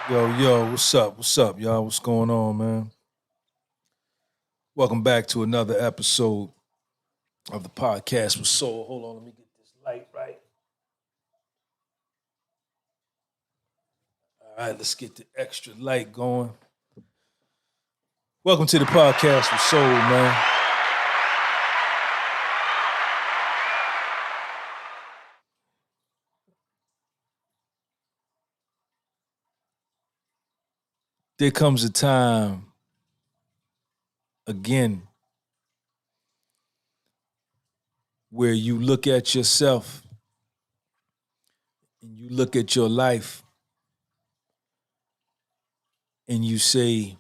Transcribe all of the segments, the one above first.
Yo, what's up? What's up, y'all? What's going on, man? Welcome back to another episode of the podcast with Soul. Hold on, let me get this light right. All right, let's get the extra light going. Welcome to the podcast with Soul, man. There comes a time again where you look at yourself and you look at your life and you say,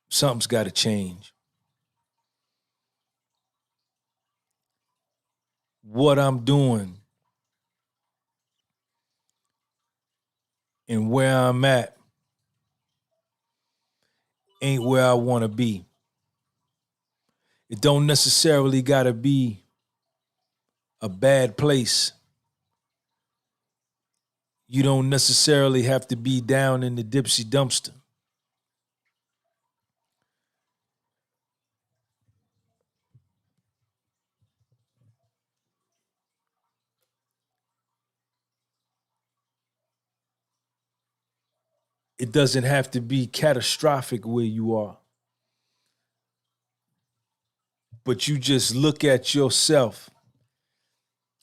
something's got to change. What I'm doing and where I'm at ain't where I want to be. It don't necessarily got to be a bad place. You don't necessarily have to be down in the dipsy dumpster. It doesn't have to be catastrophic where you are. But you just look at yourself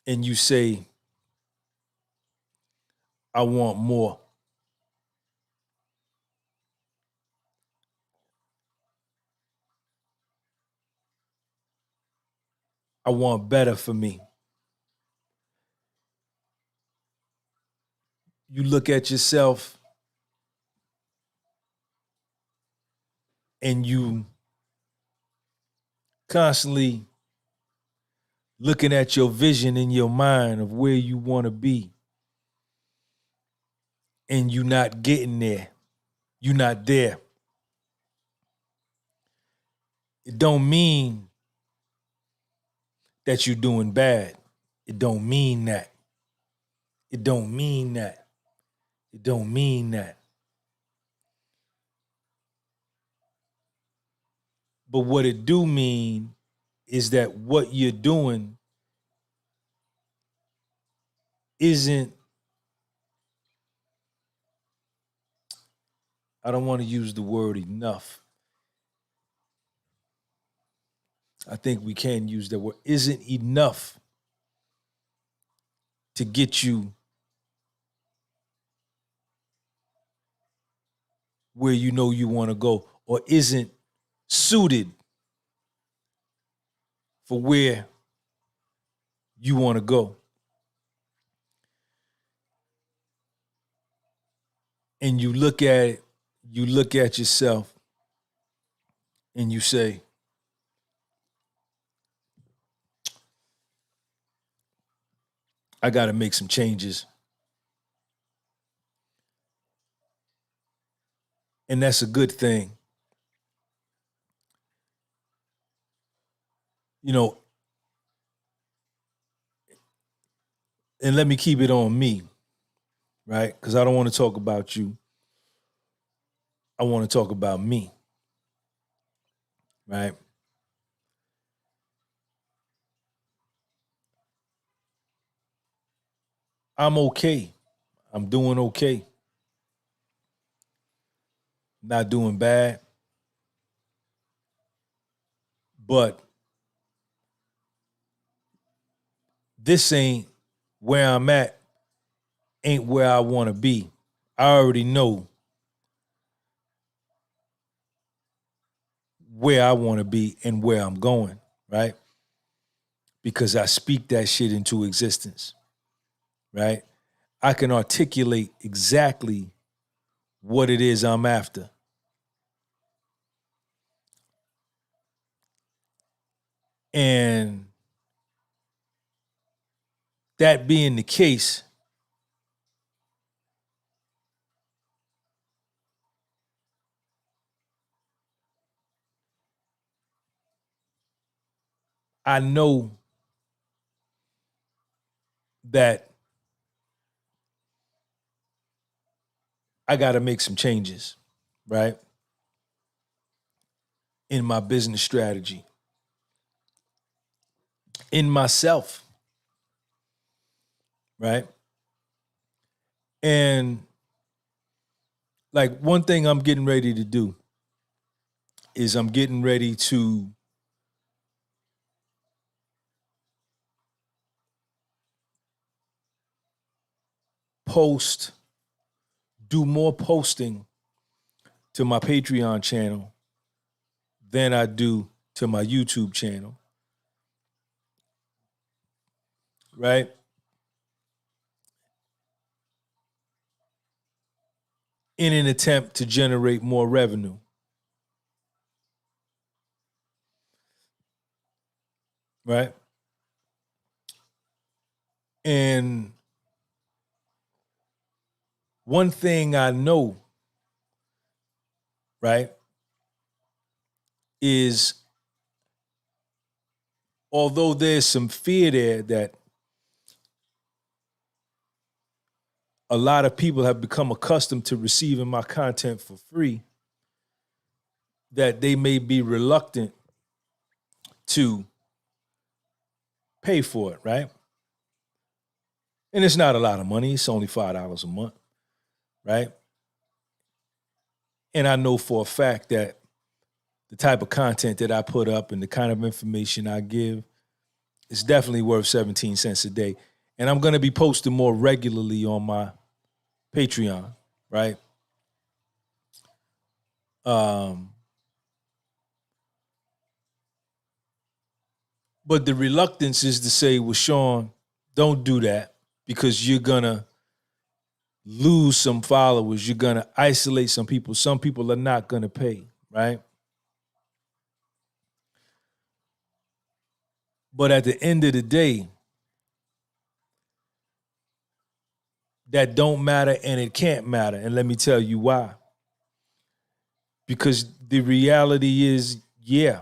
and you say, I want more. I want better for me. You look at yourself and you constantly looking at your vision in your mind of where you want to be. And you not getting there. You're not there. It don't mean that you're doing bad. It don't mean that. It don't mean that. It don't mean that. But what it do mean is that what you're doing isn't, I don't want to use the word enough. I think we can use that word, isn't enough to get you where you know you want to go, or isn't suited for where you want to go. And you look at it, you look at yourself and you say, I got to make some changes. And that's a good thing. You know, and let me keep it on me, right? Because I don't want to talk about you. I want to talk about me, right? I'm okay. I'm doing okay. Not doing bad. But this ain't where I'm at, ain't where I want to be. I already know where I want to be and where I'm going, right? Because I speak that shit into existence, right? I can articulate exactly what it is I'm after. And that being the case, I know that I got to make some changes, right? In my business strategy, in myself, right? And like one thing I'm getting ready to do is I'm getting ready to do more posting to my Patreon channel than I do to my YouTube channel, right? In an attempt to generate more revenue. Right? And one thing I know, right, is although there's some fear there that a lot of people have become accustomed to receiving my content for free, that they may be reluctant to pay for it, right? And it's not a lot of money. It's only $5 a month, right? And I know for a fact that the type of content that I put up and the kind of information I give is definitely worth 17 cents a day. And I'm going to be posting more regularly on my Patreon, right? But the reluctance is to say, well, Sean, don't do that because you're going to lose some followers. You're going to isolate some people. Some people are not going to pay, right? But at the end of the day, that don't matter and it can't matter. And let me tell you why. Because the reality is, yeah,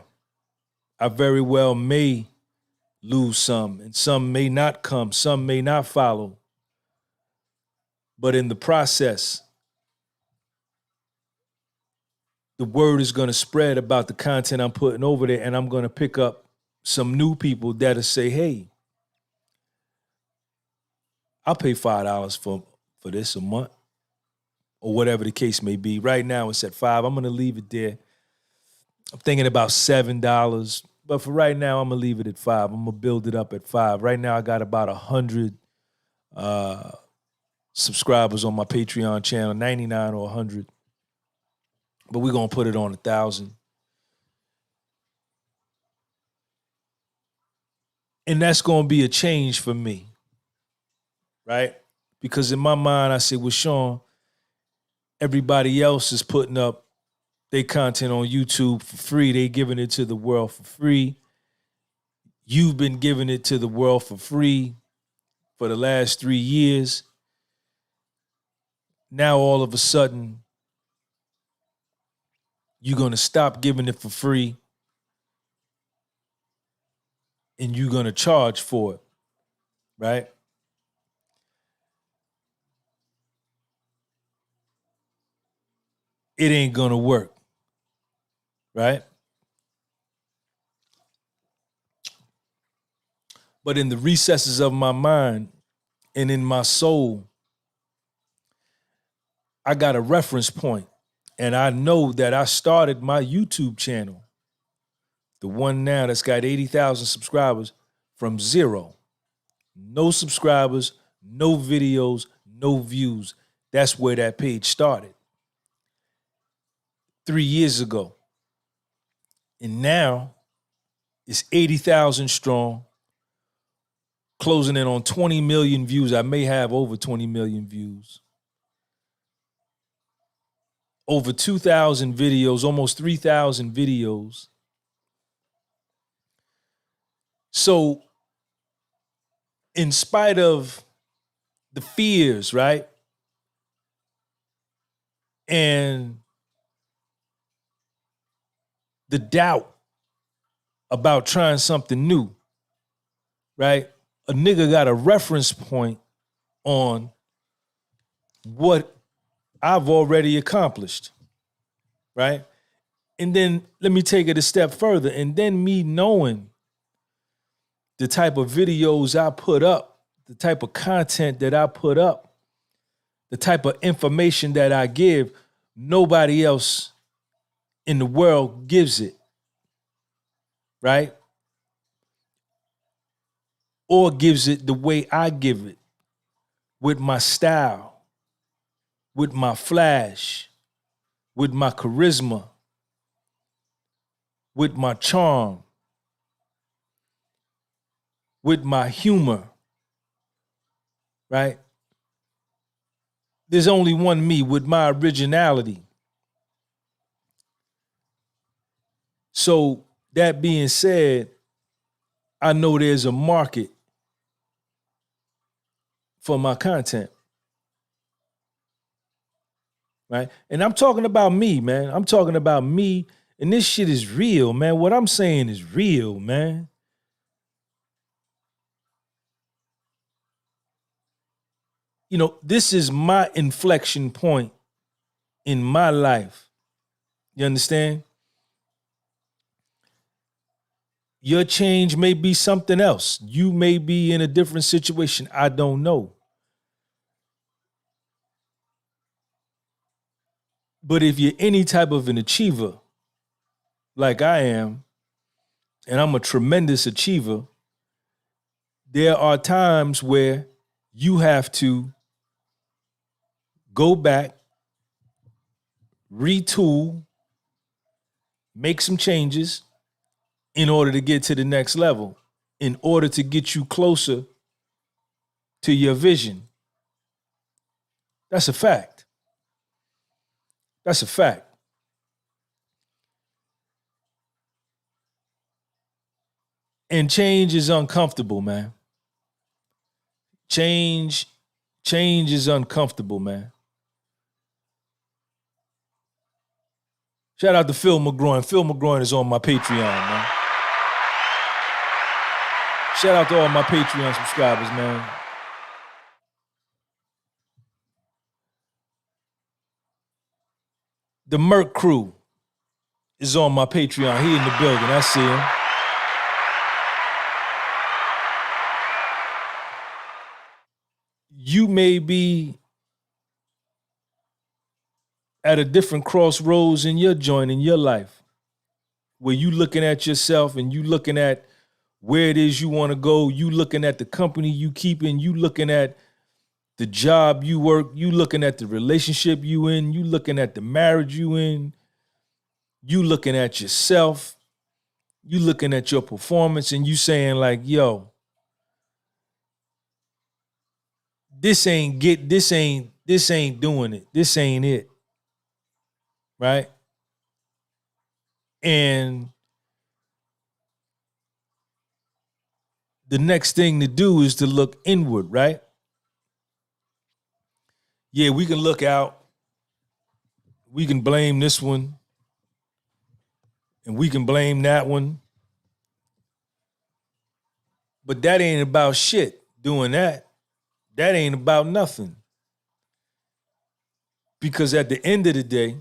I very well may lose some and some may not come, some may not follow. But in the process, the word is going to spread about the content I'm putting over there, and I'm going to pick up some new people that'll say, hey, I'll pay $5 for this a month, or whatever the case may be. Right now it's at $5. I'm going to leave it there. I'm thinking about $7, but for right now, I'm going to leave it at $5. I'm going to build it up at $5. Right now, I got about 100 subscribers on my Patreon channel, 99 or 100. But we're going to put it on 1,000. And that's going to be a change for me, right? Because in my mind, I said, well, Sean, everybody else is putting up their content on YouTube for free. They giving it to the world for free. You've been giving it to the world for free for the last 3 years. Now, all of a sudden, you're going to stop giving it for free and you're going to charge for it, right? It ain't going to work, right? But in the recesses of my mind and in my soul, I got a reference point. And I know that I started my YouTube channel, the one now that's got 80,000 subscribers, from zero. No subscribers, no videos, no views. That's where that page started 3 years ago. And now it's 80,000 strong, closing in on 20 million views. I may have over 20 million views. Over 2,000 videos, almost 3,000 videos. So, in spite of the fears, right? And the doubt about trying something new, right? A nigga got a reference point on what I've already accomplished, right? And then let me take it a step further. And then me knowing the type of videos I put up, the type of content that I put up, the type of information that I give, nobody else in the world gives it, right? Or gives it the way I give it, with my style, with my flash, with my charisma, with my charm, with my humor, right? There's only one me with my originality. So that being said, I know there's a market for my content, right? And I'm talking about me, man. I'm talking about me, and this shit is real, man. What I'm saying is real, man. You know, this is my inflection point in my life. You understand? Your change may be something else. You may be in a different situation. I don't know. But if you're any type of an achiever, like I am, and I'm a tremendous achiever, there are times where you have to go back, retool, make some changes in order to get to the next level, in order to get you closer to your vision. That's a fact. That's a fact. And change is uncomfortable, man. Change is uncomfortable, man. Shout out to Phil McGroin. Phil McGroin is on my Patreon, man. Shout out to all my Patreon subscribers, man. The Merc crew is on my Patreon. He in the building. I see him. You may be at a different crossroads in your joint in your life, where you looking at yourself and you looking at where it is you want to go, you looking at the company you keeping, you looking at the job you work, you looking at the relationship you in, you looking at the marriage you in, you looking at yourself, you looking at your performance, and you saying like, yo, this ain't doing it. This ain't it. Right? And the next thing to do is to look inward, right? Yeah, we can look out. We can blame this one. And we can blame that one. But that ain't about shit, doing that. That ain't about nothing. Because at the end of the day,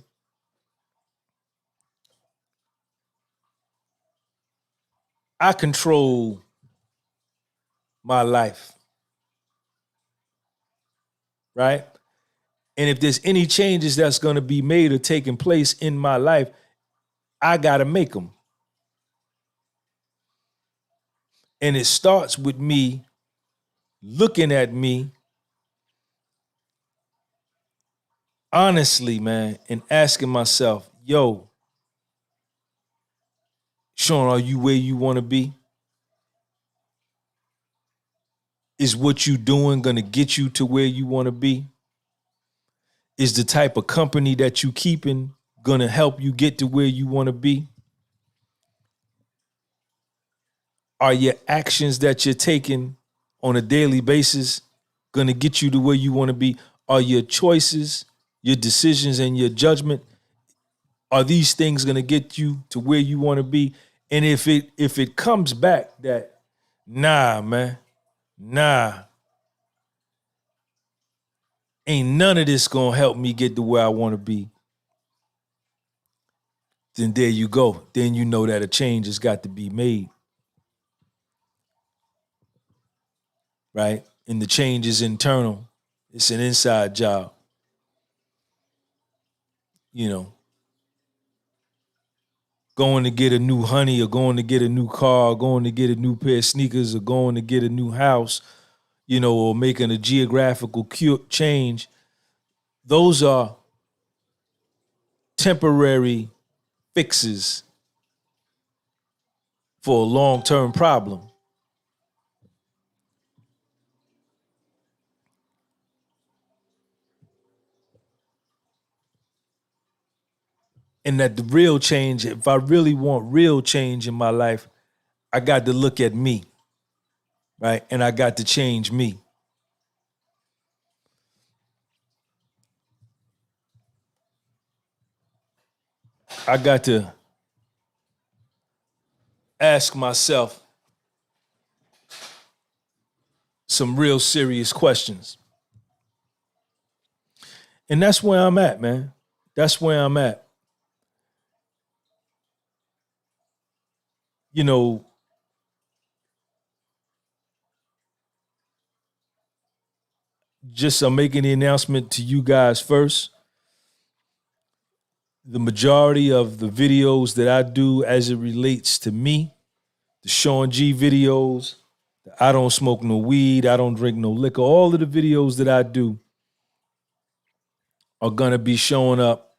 I control my life, right? And if there's any changes that's going to be made or taking place in my life, I got to make them. And it starts with me looking at me honestly, man, and asking myself, yo, Sean, are you where you want to be? Is what you doing going to get you to where you want to be? Is the type of company that you keeping going to help you get to where you want to be? Are your actions that you're taking on a daily basis going to get you to where you want to be? Are your choices, your decisions, and your judgment, are these things going to get you to where you want to be? And if it comes back that, nah, man, nah, ain't none of this gonna help me get to where I want to be, then there you go. Then you know that a change has got to be made, right? And the change is internal. It's an inside job. You know, going to get a new honey or going to get a new car, or going to get a new pair of sneakers or going to get a new house, you know, or making a geographical change, those are temporary fixes for a long-term problem. And that the real change, if I really want real change in my life, I got to look at me, right? And I got to change me. I got to ask myself some real serious questions. And that's where I'm at, man. That's where I'm at. You know, just I'm making the announcement to you guys first. The majority of the videos that I do as it relates to me, the Sean G videos, the I don't smoke no weed, I don't drink no liquor, all of the videos that I do are gonna be showing up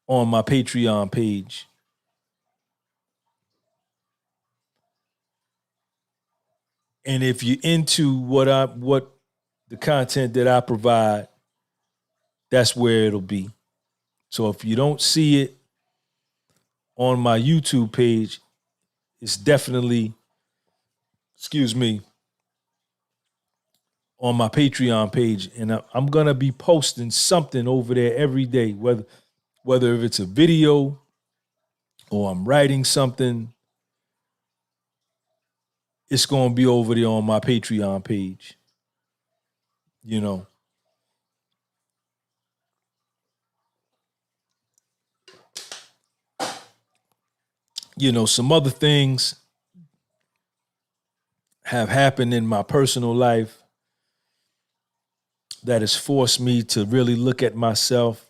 on my Patreon page. And if you're into what the content that I provide, that's where it'll be. So if you don't see it on my YouTube page, it's definitely, on my Patreon page. And I'm gonna be posting something over there every day, whether if it's a video or I'm writing something, it's gonna be over there on my Patreon page. You know. You know, some other things have happened in my personal life that has forced me to really look at myself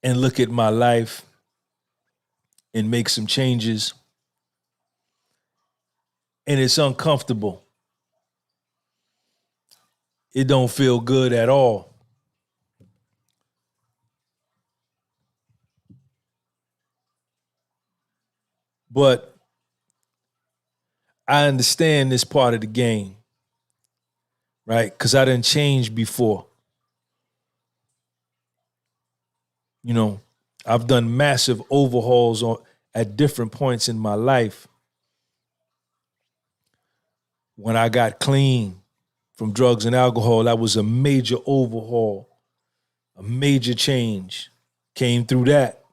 and look at my life and make some changes. And it's uncomfortable. It don't feel good at all. But I understand this part of the game, right? Because I didn't change before. You know, I've done massive overhauls at different points in my life. When I got clean from drugs and alcohol, that was a major overhaul, a major change. Came through that,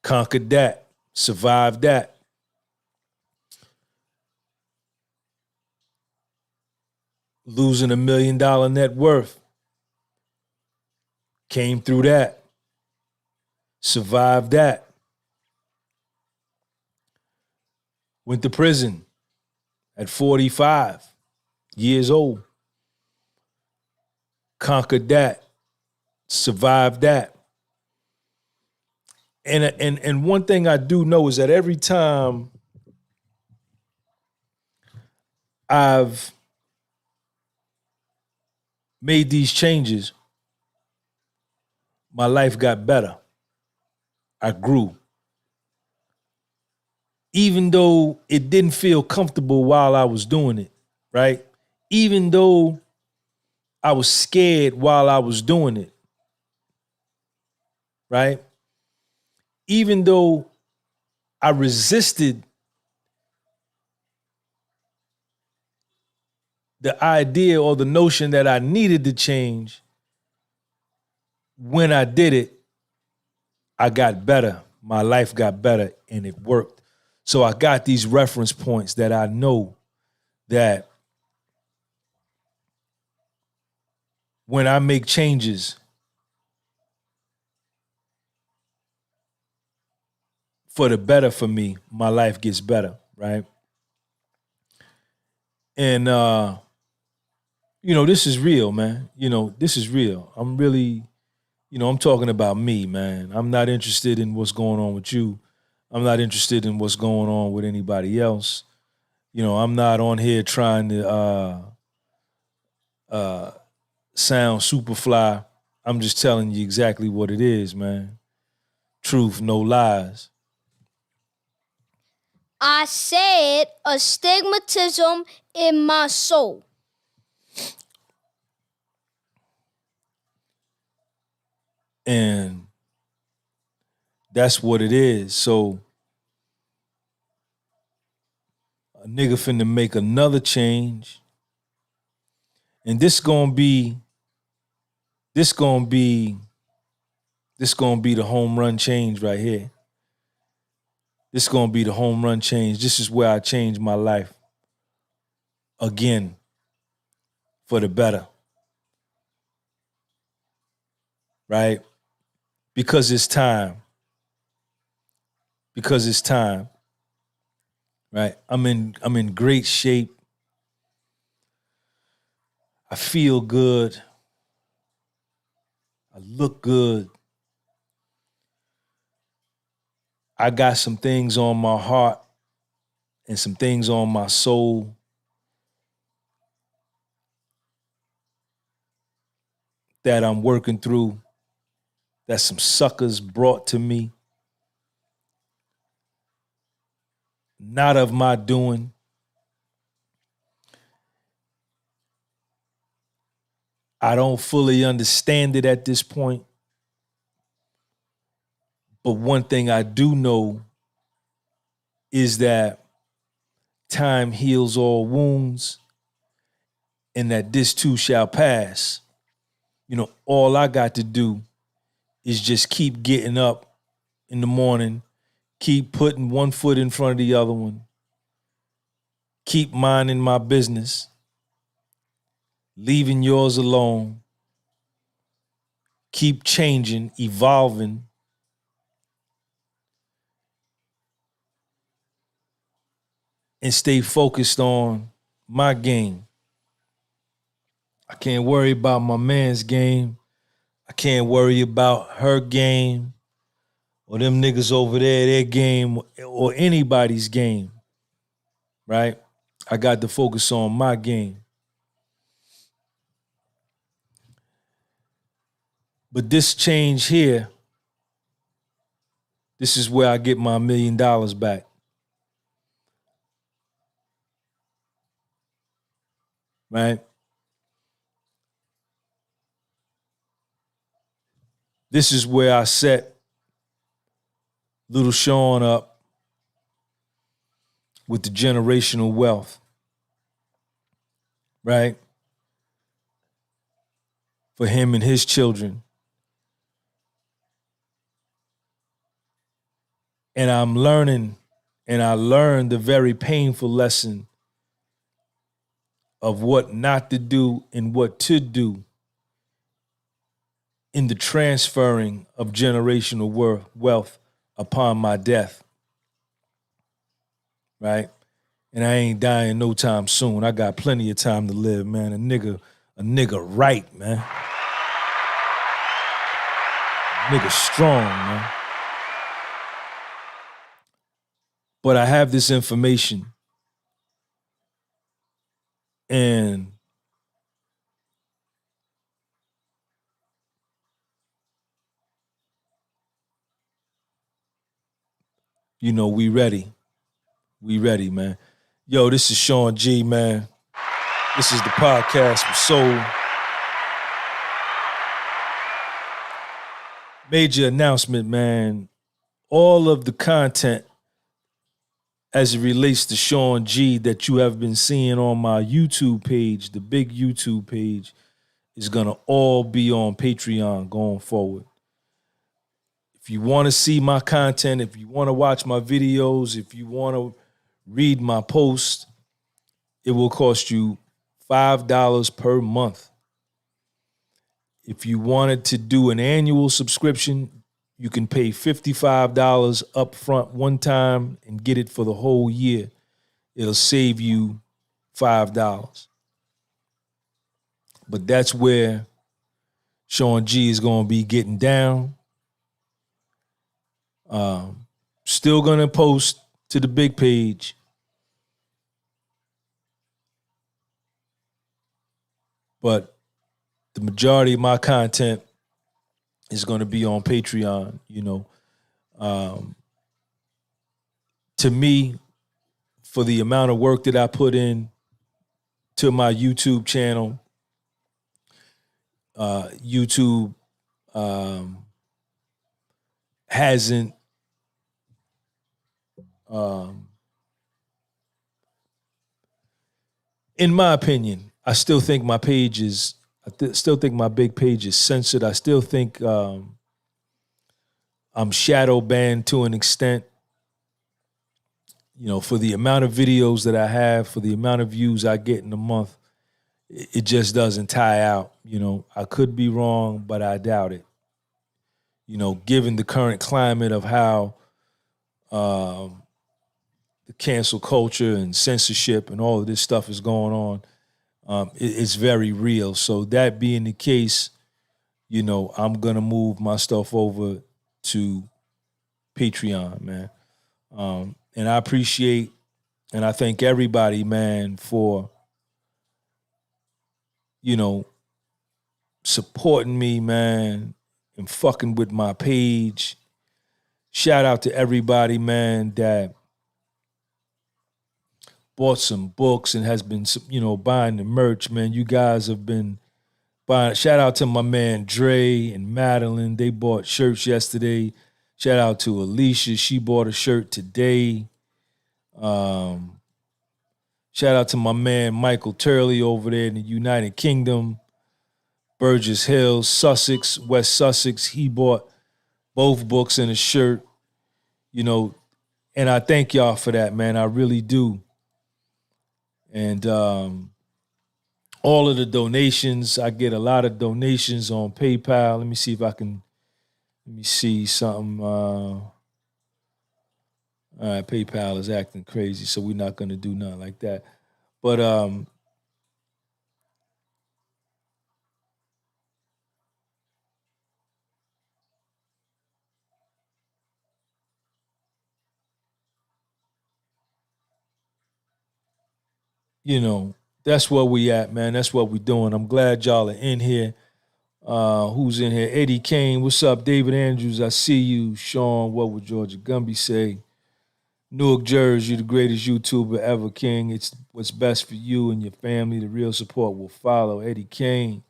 conquered that, survived that. Losing $1 million net worth, came through that, survived that. Went to prison at 45 years old, conquered that, survived that. And one thing I do know is that every time I've made these changes, my life got better. I grew. Even though it didn't feel comfortable while I was doing it, right? Even though I was scared while I was doing it, right? Even though I resisted the idea or the notion that I needed to change, when I did it, I got better. My life got better and it worked. So I got these reference points that I know that when I make changes for the better for me, my life gets better, right? And this is real, man. This is real. I'm really, I'm talking about me, man. I'm not interested in what's going on with you. I'm not interested in what's going on with anybody else. I'm not on here trying to sound super fly. I'm just telling you exactly what it is, man. Truth, no lies. I said astigmatism in my soul. And that's what it is. So a nigga finna make another change. And this gonna be the home run change right here. This gonna be the home run change. This is where I change my life again for the better. Right? Because it's time. Right? I'm in great shape. I feel good. I look good. I got some things on my heart and some things on my soul that I'm working through, that some suckers brought to me. Not of my doing. I don't fully understand it at this point. But one thing I do know is that time heals all wounds and that this too shall pass. All I got to do is just keep getting up in the morning, keep putting one foot in front of the other one, keep minding my business, leaving yours alone, keep changing, evolving, and stay focused on my game. I can't worry about my man's game. I can't worry about her game or them niggas over there, their game, or anybody's game, right? I got to focus on my game. But this change here, this is where I get my $1 million back. Right? This is where I set little Sean up with the generational wealth. Right? For him and his children. And I'm learning, and I learned the very painful lesson of what not to do and what to do in the transferring of generational wealth upon my death. Right? And I ain't dying no time soon. I got plenty of time to live, man. A nigga right, man. A nigga strong, man. But I have this information, and we ready. We ready, man. Yo, this is Sean G, man. This is the podcast for Soul. Major announcement, man. All of the content as it relates to Sean G that you have been seeing on my YouTube page, the big YouTube page, is going to all be on Patreon going forward. If you want to see my content, if you want to watch my videos, if you want to read my posts, it will cost you $5 per month. If you wanted to do an annual subscription, you can pay $55 up front one time and get it for the whole year. It'll save you $5. But that's where Sean G is going to be getting down. Still going to post to the big page. But the majority of my content is going to be on Patreon, you know. To me, for the amount of work that I put in to my YouTube channel, YouTube hasn't in my opinion, I still think my page is, still think my big page is censored. I still think I'm shadow banned to an extent. You know, for the amount of videos that I have, for the amount of views I get in a month, it just doesn't tie out. You know, I could be wrong, but I doubt it. You know, given the current climate of how the cancel culture and censorship and all of this stuff is going on, it's very real. So that being the case, you know, I'm going to move my stuff over to Patreon, man. And I appreciate and I thank everybody, man, for, you know, supporting me, man, and fucking with my page. Shout out to everybody, man, that bought some books and has been, you know, buying the merch, man. You guys have been buying. Shout out to my man Dre and Madeline. They bought shirts yesterday. Shout out to Alicia. She bought a shirt today. Shout out to my man Michael Turley over there in the United Kingdom. Burgess Hills, Sussex, West Sussex. He bought both books and a shirt. You know, and I thank y'all for that, man. I really do. And all of the donations, I get a lot of donations on PayPal. Let me see if I can, let me see something. All right, PayPal is acting crazy, so we're not going to do nothing like that. But you know, that's where we at, man. That's what we doing. I'm glad y'all are in here. Who's in here? Eddie Kane, what's up? David Andrews, I see you. Sean, what would Georgia Gunby say? Newark, Jersey, you're the greatest YouTuber ever, King. It's what's best for you and your family. The real support will follow. Eddie Kane.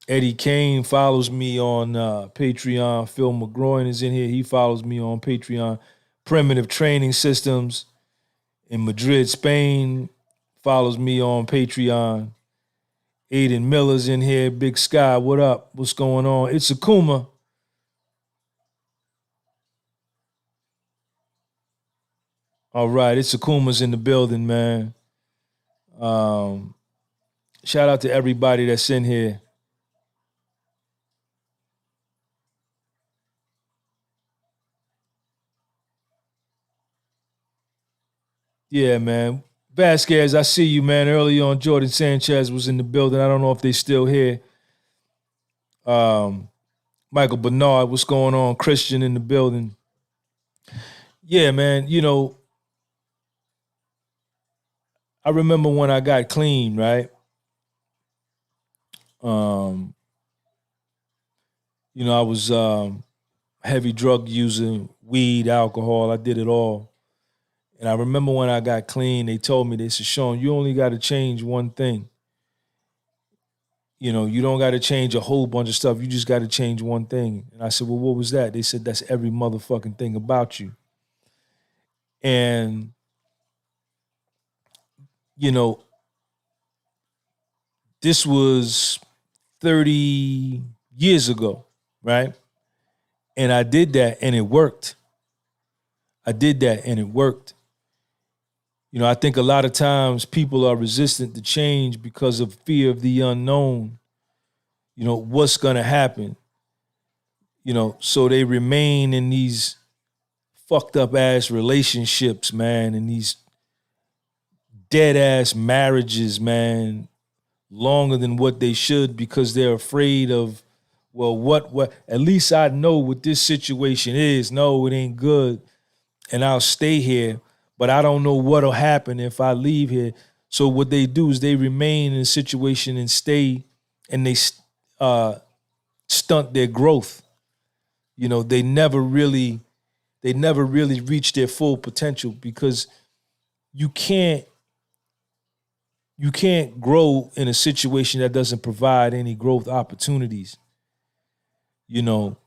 Eddie Kane follows me on Patreon. Phil McGroin is in here. He follows me on Patreon. Primitive Training Systems in Madrid, Spain, follows me on Patreon. Aiden Miller's in here. Big Sky, what up? What's going on? It's Akuma. All right, it's Akuma's in the building, man. Shout out to everybody that's in here. Yeah, man. Vasquez, I see you, man. Early on, Jordan Sanchez was in the building. I don't know if they still here. Michael Bernard, what's going on? Christian in the building. Yeah, man. You know, I remember when I got clean, right? You know, I was heavy drug user, weed, alcohol. I did it all. And I remember when I got clean, they told me, they said, Sean, you only got to change one thing. You know, you don't got to change a whole bunch of stuff. You just got to change one thing. And I said, well, what was that? They said, that's every motherfucking thing about you. And, you know, this was 30 years ago, right? And I did that and it worked. I did that and it worked. You know, I think a lot of times people are resistant to change because of fear of the unknown. You know, what's going to happen? You know, so they remain in these fucked up ass relationships, man, and these dead ass marriages, man, longer than what they should because they're afraid of, well, what, at least I know what this situation is. No, it ain't good. And I'll stay here, but I don't know what'll happen if I leave here. So what they do is they remain in a situation and stay, and they stunt their growth. You know, they never really reach their full potential because you can't grow in a situation that doesn't provide any growth opportunities. You know,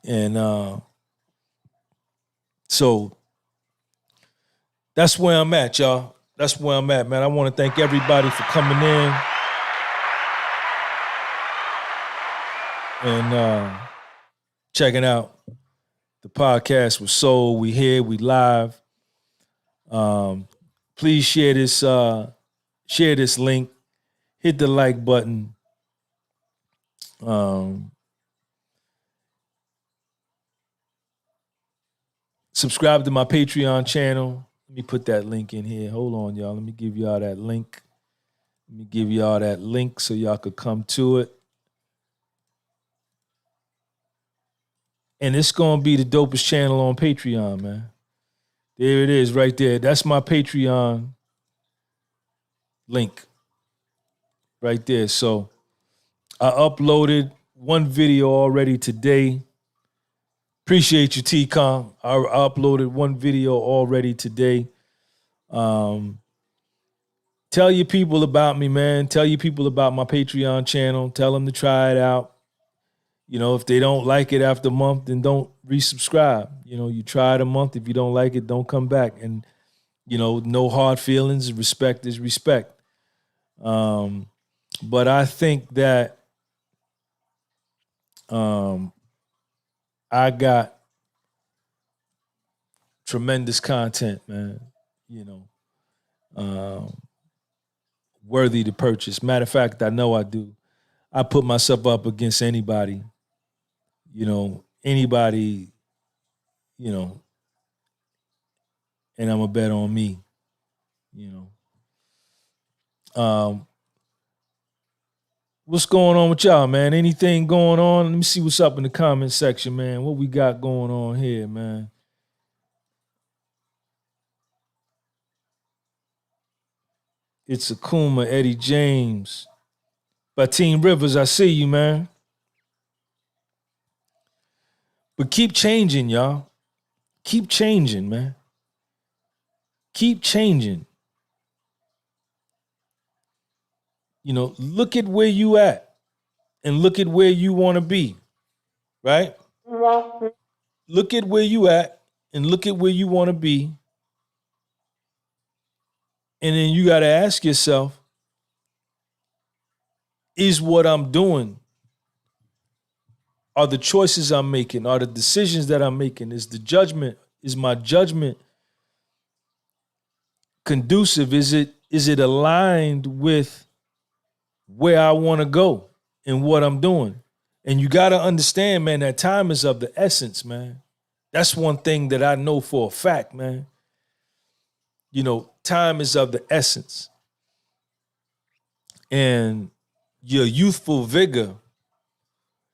and so that's where I'm at, y'all. That's where I'm at, man. I want to thank everybody for coming in. And checking out the podcast with Soul. We here, we live. Please share this link. Hit the like button. Subscribe to my Patreon channel. Let me put that link in here. Hold on, y'all. Let me give y'all that link. So y'all could come to it. And it's going to be the dopest channel on Patreon, man. There it is right there. That's my Patreon link right there. So I uploaded one video already today. Appreciate you, T-Com. I uploaded one video already today. Tell your people about me, man. Tell your people about my Patreon channel. Tell them to try it out. You know, if they don't like it after a month, then don't resubscribe. You know, you try it a month. If you don't like it, don't come back. And, you know, no hard feelings. Respect is respect. But I think that I got tremendous content, man, you know, worthy to purchase. Matter of fact, I know I do. I put myself up against anybody, you know, and I'm a bet on me, you know. What's going on with y'all, man? Anything going on? Let me see what's up in the comment section, man. What we got going on here, man? It's Akuma, Eddie James. Bateen Rivers, I see you, man. But keep changing, y'all. Keep changing, man. Keep changing. You know, look at where you at and look at where you want to be, right? Look at where you at and look at where you want to be. And then you got to ask yourself, is what I'm doing, are the choices I'm making, are the decisions that I'm making, is my judgment conducive? Is it aligned with where I want to go and what I'm doing? And you got to understand, man, that time is of the essence, man. That's one thing that I know for a fact, man. You know, time is of the essence. And your youthful vigor,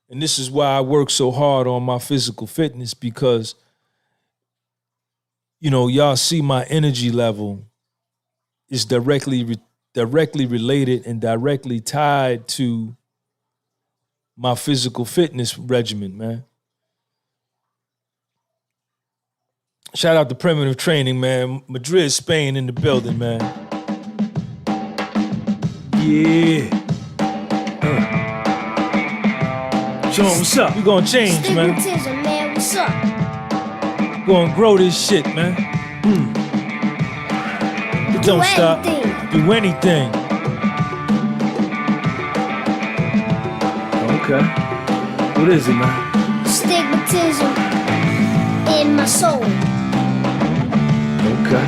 and this is why I work so hard on my physical fitness, because, you know, y'all see my energy level is directly related and directly tied to my physical fitness regimen, man. Shout out to Primitive Training, man. Madrid, Spain in the building, man. Yeah. Show 'em what's up. We gonna change, man. Stigmatism, man. What's up? We gonna grow this shit, man. Don't stop. Do anything. Okay. What is it, man? Stigmatism. my soul. Okay.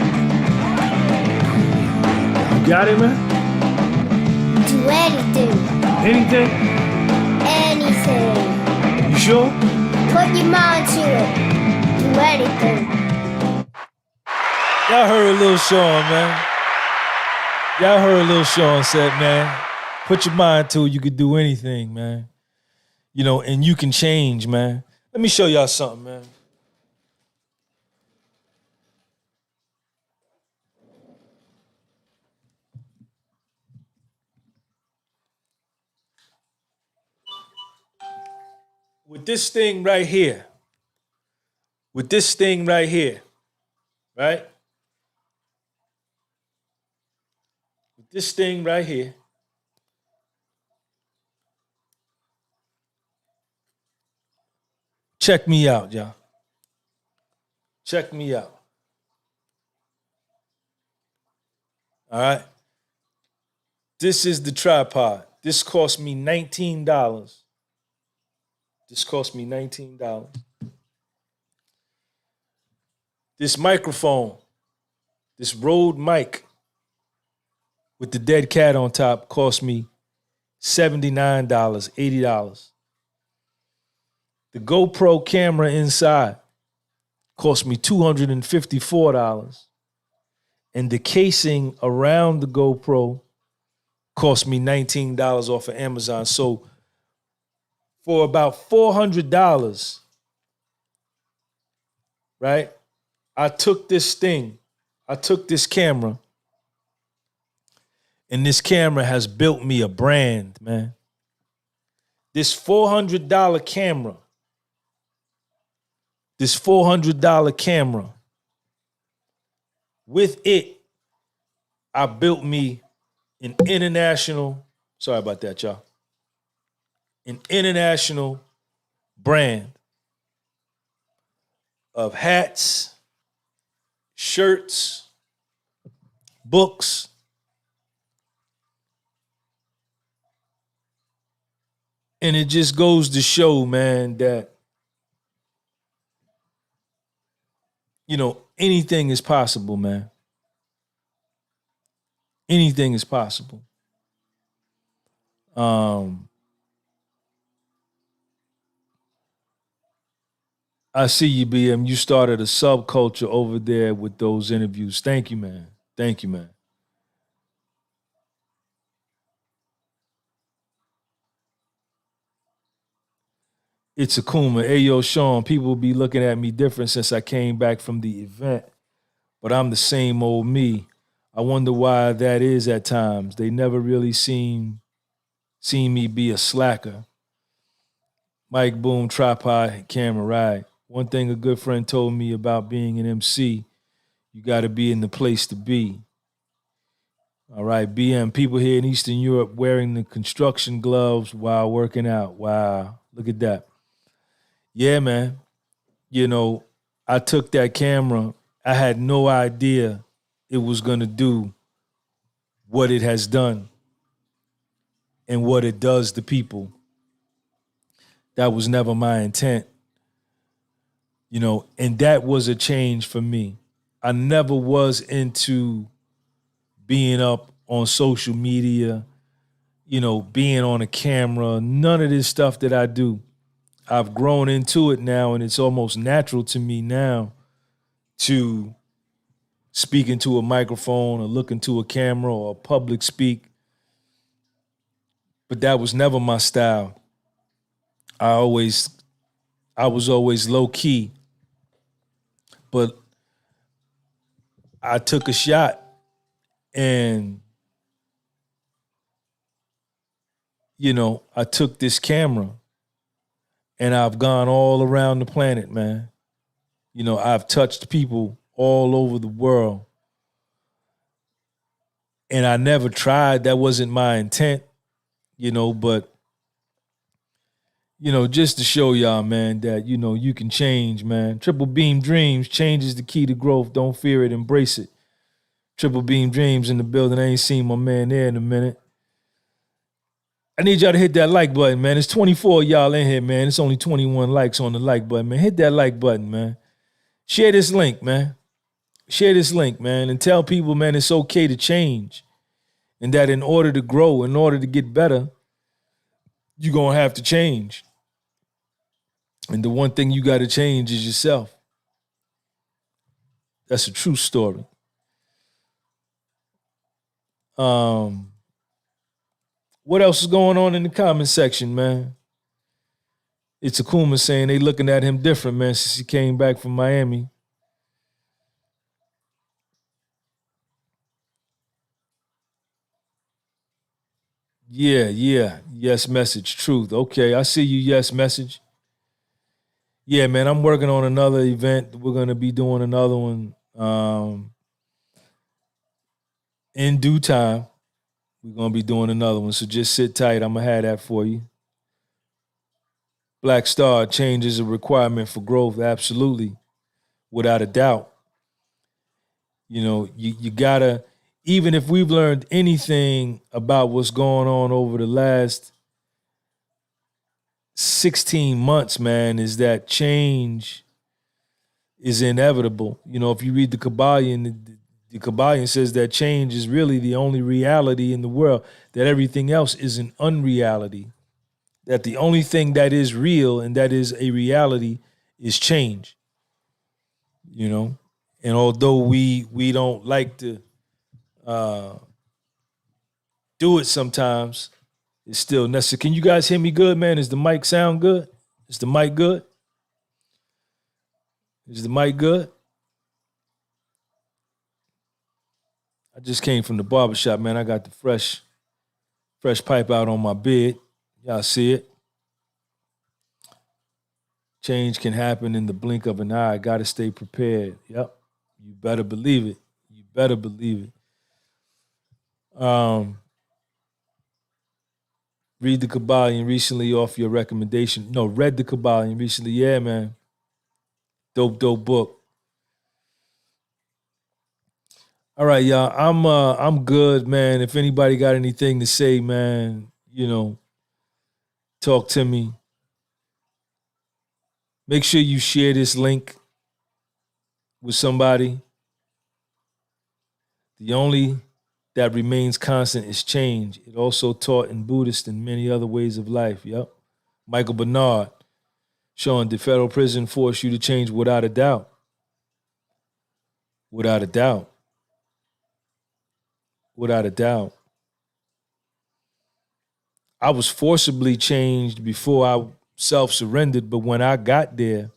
You got it, man? Do anything. Anything? Anything. You sure? Put your mind to it. Do anything. Y'all heard Lil Sean, man. Y'all heard Lil Sean said, man, put your mind to it, you could do anything, man. You know, and you can change, man. Let me show y'all something, man. With this thing right here, right? With this thing right here, check me out, y'all. Check me out. All right. This is the tripod. This cost me $19. This microphone, this Rode mic with the dead cat on top cost me $79, $80. The GoPro camera inside cost me $254. And the casing around the GoPro cost me $19 off of Amazon. So for about $400, right? I took this camera, and this camera has built me a brand, man. This $400 camera, with it, I built me an international brand of hats, shirts, books, and it just goes to show, man, that, you know, anything is possible, man. Anything is possible. I see you, BM. You started a subculture over there with those interviews. Thank you, man. Thank you, man. It's Akuma. Hey, yo, Sean, people be looking at me different since I came back from the event, but I'm the same old me. I wonder why that is at times. They never really seen me be a slacker. Mic, boom, tripod, camera, right. One thing a good friend told me about being an MC, you got to be in the place to be. All right, BM, people here in Eastern Europe wearing the construction gloves while working out. Wow, look at that. Yeah, man. You know, I took that camera. I had no idea it was going to do what it has done and what it does to people. That was never my intent. You know, and that was a change for me. I never was into being up on social media, you know, being on a camera, none of this stuff that I do. I've grown into it now, and it's almost natural to me now to speak into a microphone or look into a camera or public speak. But that was never my style. I was always low key, but I took a shot, and, you know, I took this camera and I've gone all around the planet, man. You know, I've touched people all over the world. And I never tried. That wasn't my intent, you know, but, you know, just to show y'all, man, that, you know, you can change, man. Triple Beam Dreams, change is the key to growth. Don't fear it, embrace it. Triple Beam Dreams in the building. I ain't seen my man there in a minute. I need y'all to hit that like button, man. It's 24 of y'all in here, man. It's only 21 likes on the like button, man. Hit that like button, man. Share this link, man. Share this link, man, and tell people, man, it's okay to change. And that in order to grow, in order to get better, you're going to have to change. And the one thing you got to change is yourself. That's a true story. What else is going on in the comment section, man? It's Akuma saying they looking at him different, man, since he came back from Miami. Yeah. Yes, message, truth. Okay, I see you, yes, message. Yeah, man, I'm working on another event. We're going to be doing another one in due time. We're going to be doing another one, so just sit tight. I'm going to have that for you. Black Star, change is a requirement for growth, absolutely, without a doubt. You know, you got to, even if we've learned anything about what's going on over the last 16 months, man, is that change is inevitable. You know, if you read the Kabbalion, the Kabbalion says that change is really the only reality in the world, that everything else is an unreality, that the only thing that is real and that is a reality is change, you know? And although we don't like to do it sometimes, it's still necessary. Can you guys hear me good, man? Is the mic sound good? Is the mic good? Is the mic good? I just came from the barbershop, man. I got the fresh pipe out on my bed. Y'all see it? Change can happen in the blink of an eye. Got to stay prepared. Yep. You better believe it. You better believe it. Read the Kabbalion recently off your recommendation. No, read the Kabbalion recently. Yeah, man. Dope book. All right, y'all. I'm good, man. If anybody got anything to say, man, you know, talk to me. Make sure you share this link with somebody. The only that remains constant is change. It also taught in Buddhist and many other ways of life. Yep. Michael Bernard showing did federal prison force you to change? Without a doubt. Without a doubt. Without a doubt. I was forcibly changed before I self-surrendered, but when I got there,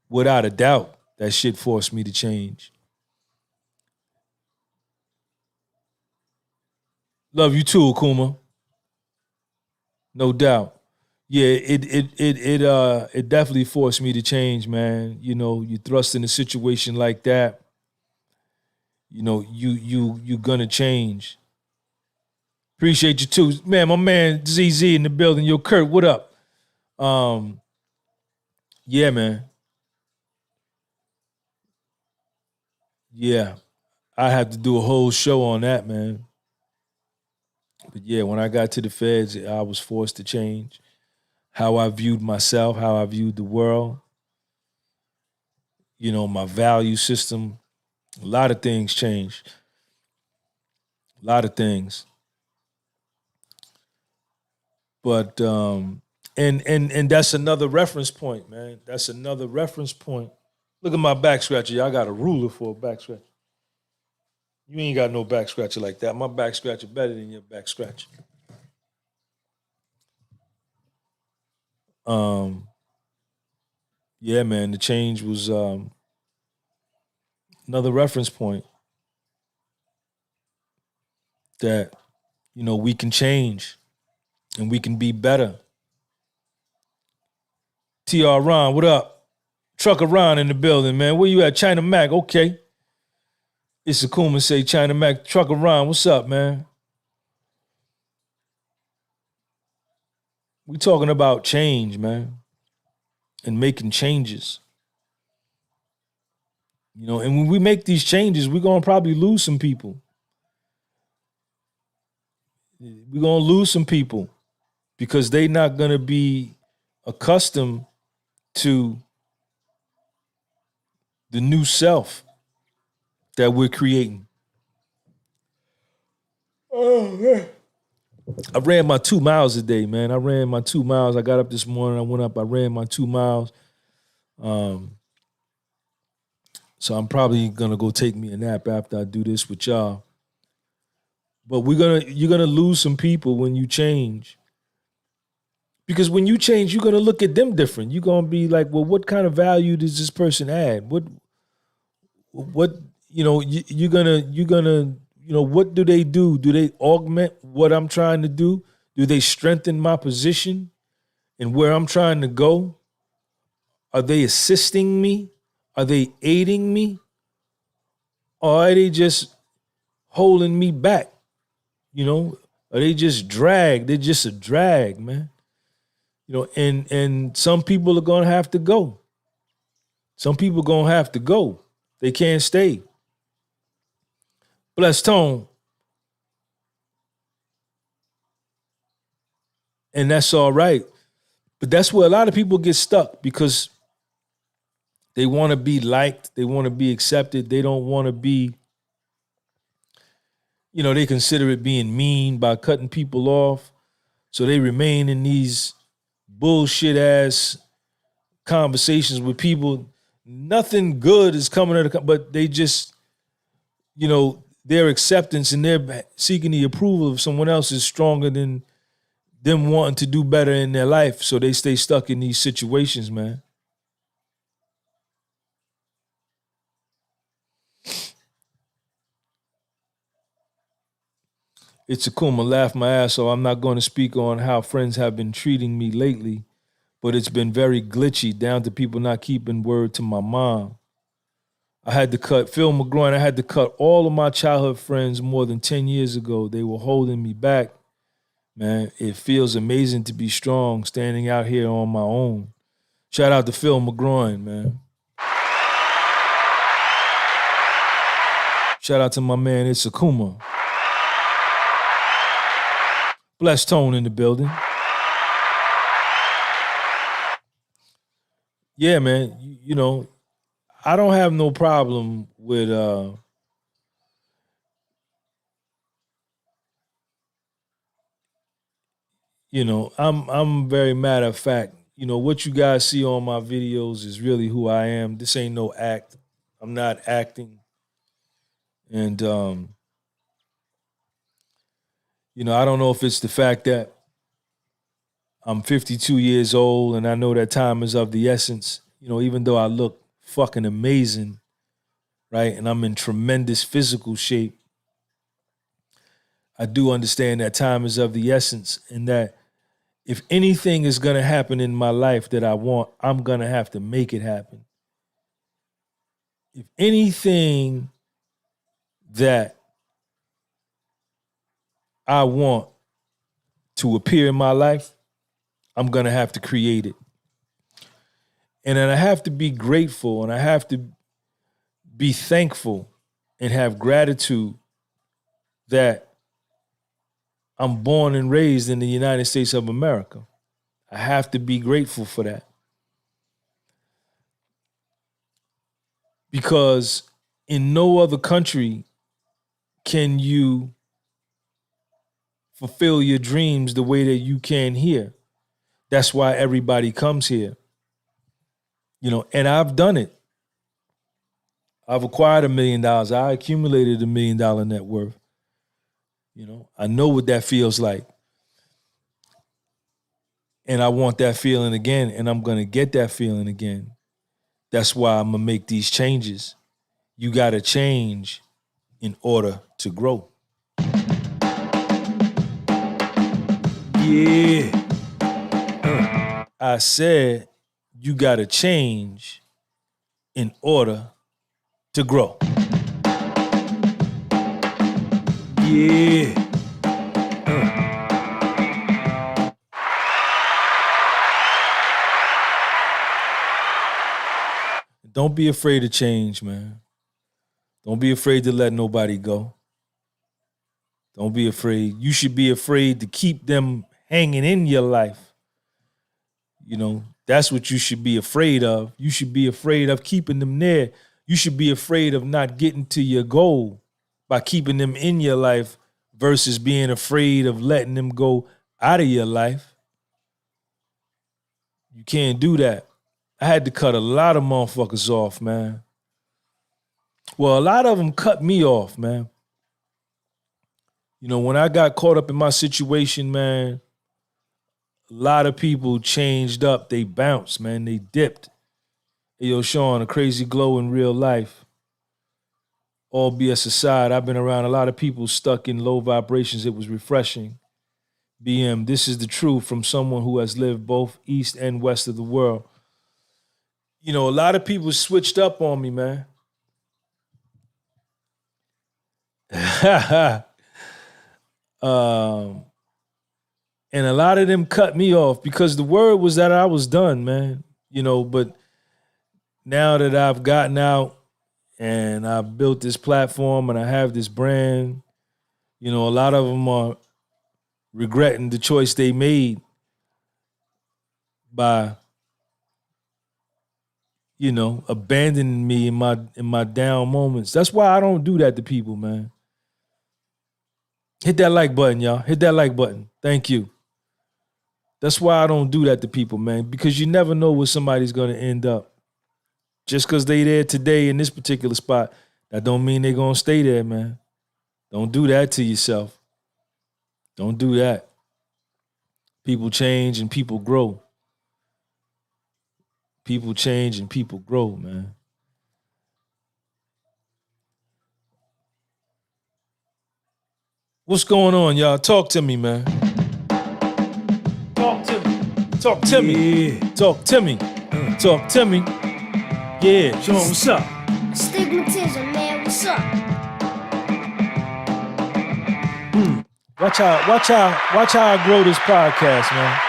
without a doubt, that shit forced me to change. Love you too, Akuma. No doubt. Yeah, it definitely forced me to change, man. You know, you thrust in a situation like that, you know, you gonna change. Appreciate you too. Man, my man ZZ in the building. Yo, Kurt, what up? Yeah, man. Yeah. I had to do a whole show on that, man. But yeah, when I got to the feds, I was forced to change how I viewed myself, how I viewed the world, you know, my value system. A lot of things changed. A lot of things. But and that's another reference point, man. That's another reference point. Look at my back scratcher. Y'all got a ruler for a back scratcher. You ain't got no back scratcher like that. My back scratcher better than your back scratcher. Yeah, man, the change was another reference point that, you know, we can change and we can be better. TR Ron, what up? Trucker Ron in the building, man. Where you at? China Mac, okay. It's Akuma say China Mac. Trucker Ron, what's up, man? We talking about change, man, and making changes. You know, and when we make these changes, we're gonna probably lose some people. We're gonna lose some people because they're not gonna be accustomed to the new self that we're creating. Oh, man. I ran my 2 miles a day, man. I ran my 2 miles. I got up this morning. I went up. I ran my 2 miles. So I'm probably gonna go take me a nap after I do this with y'all. But you're gonna lose some people when you change. Because when you change, you're gonna look at them different. You're gonna be like, well, what kind of value does this person add? What you're gonna what do they do? Do they augment what I'm trying to do? Do they strengthen my position and where I'm trying to go? Are they assisting me? Are they aiding me? Or are they just holding me back? Are they just drag? They're just a drag, man. And some people are gonna have to go. Some people are gonna have to go. They can't stay. Bless Tone. And that's all right. But that's where a lot of people get stuck because they want to be liked. They want to be accepted. They don't want to be, they consider it being mean by cutting people off. So they remain in these bullshit ass conversations with people. Nothing good is coming out of, but they just, their acceptance and their seeking the approval of someone else is stronger than them wanting to do better in their life. So they stay stuck in these situations, man. It's Akuma, laugh my ass off. I'm not going to speak on how friends have been treating me lately, but it's been very glitchy, down to people not keeping word to my mom. I had to cut all of my childhood friends more than 10 years ago. They were holding me back. Man, it feels amazing to be strong, standing out here on my own. Shout out to Phil McGroin, man. Shout out to my man, it's Akuma. Bless Tone in the building. Yeah, man, I don't have no problem with I'm very matter of fact. What you guys see on my videos is really who I am. This ain't no act. I'm not acting. And I don't know if it's the fact that I'm 52 years old and I know that time is of the essence. Even though I look fucking amazing, right? And I'm in tremendous physical shape, I do understand that time is of the essence and that if anything is going to happen in my life that I want, I'm going to have to make it happen. If anything that I want to appear in my life, I'm going to have to create it. And then I have to be grateful and I have to be thankful and have gratitude that I'm born and raised in the United States of America. I have to be grateful for that. Because in no other country can you fulfill your dreams the way that you can here. That's why everybody comes here. And I've done it. I've acquired $1 million. I accumulated $1 million net worth. I know what that feels like. And I want that feeling again, and I'm going to get that feeling again. That's why I'm going to make these changes. You got to change in order to grow. Yeah. I said you got to change in order to grow. Yeah. Don't be afraid to change, man. Don't be afraid to let nobody go. Don't be afraid. You should be afraid to keep them hanging in your life. That's what you should be afraid of. You should be afraid of keeping them there. You should be afraid of not getting to your goal by keeping them in your life versus being afraid of letting them go out of your life. You can't do that. I had to cut a lot of motherfuckers off, man. Well, a lot of them cut me off, man. You know, when I got caught up in my situation, man, a lot of people changed up. They bounced, man. They dipped. Hey, yo, Sean, a crazy glow in real life. All BS aside, I've been around a lot of people stuck in low vibrations. It was refreshing. BM, this is the truth from someone who has lived both east and west of the world. You know, a lot of people switched up on me, man. And a lot of them cut me off because the word was that I was done, man. You know, but now that I've gotten out and I've built this platform and I have this brand, you know, a lot of them are regretting the choice they made by, you know, abandoning me in my down moments. That's why I don't do that to people, man. Hit that like button, y'all. Hit that like button. Thank you. That's why I don't do that to people, man, because you never know where somebody's going to end up. Just because they there today in this particular spot, that don't mean they're going to stay there, man. Don't do that to yourself. Don't do that. People change and people grow. People change and people grow, man. What's going on, y'all? Talk to me, man. Talk to me. Talk to me. Talk to me. Talk to me. Yeah, Sean, what's up? Stigmatism, man, what's up? Watch how I grow this podcast, man.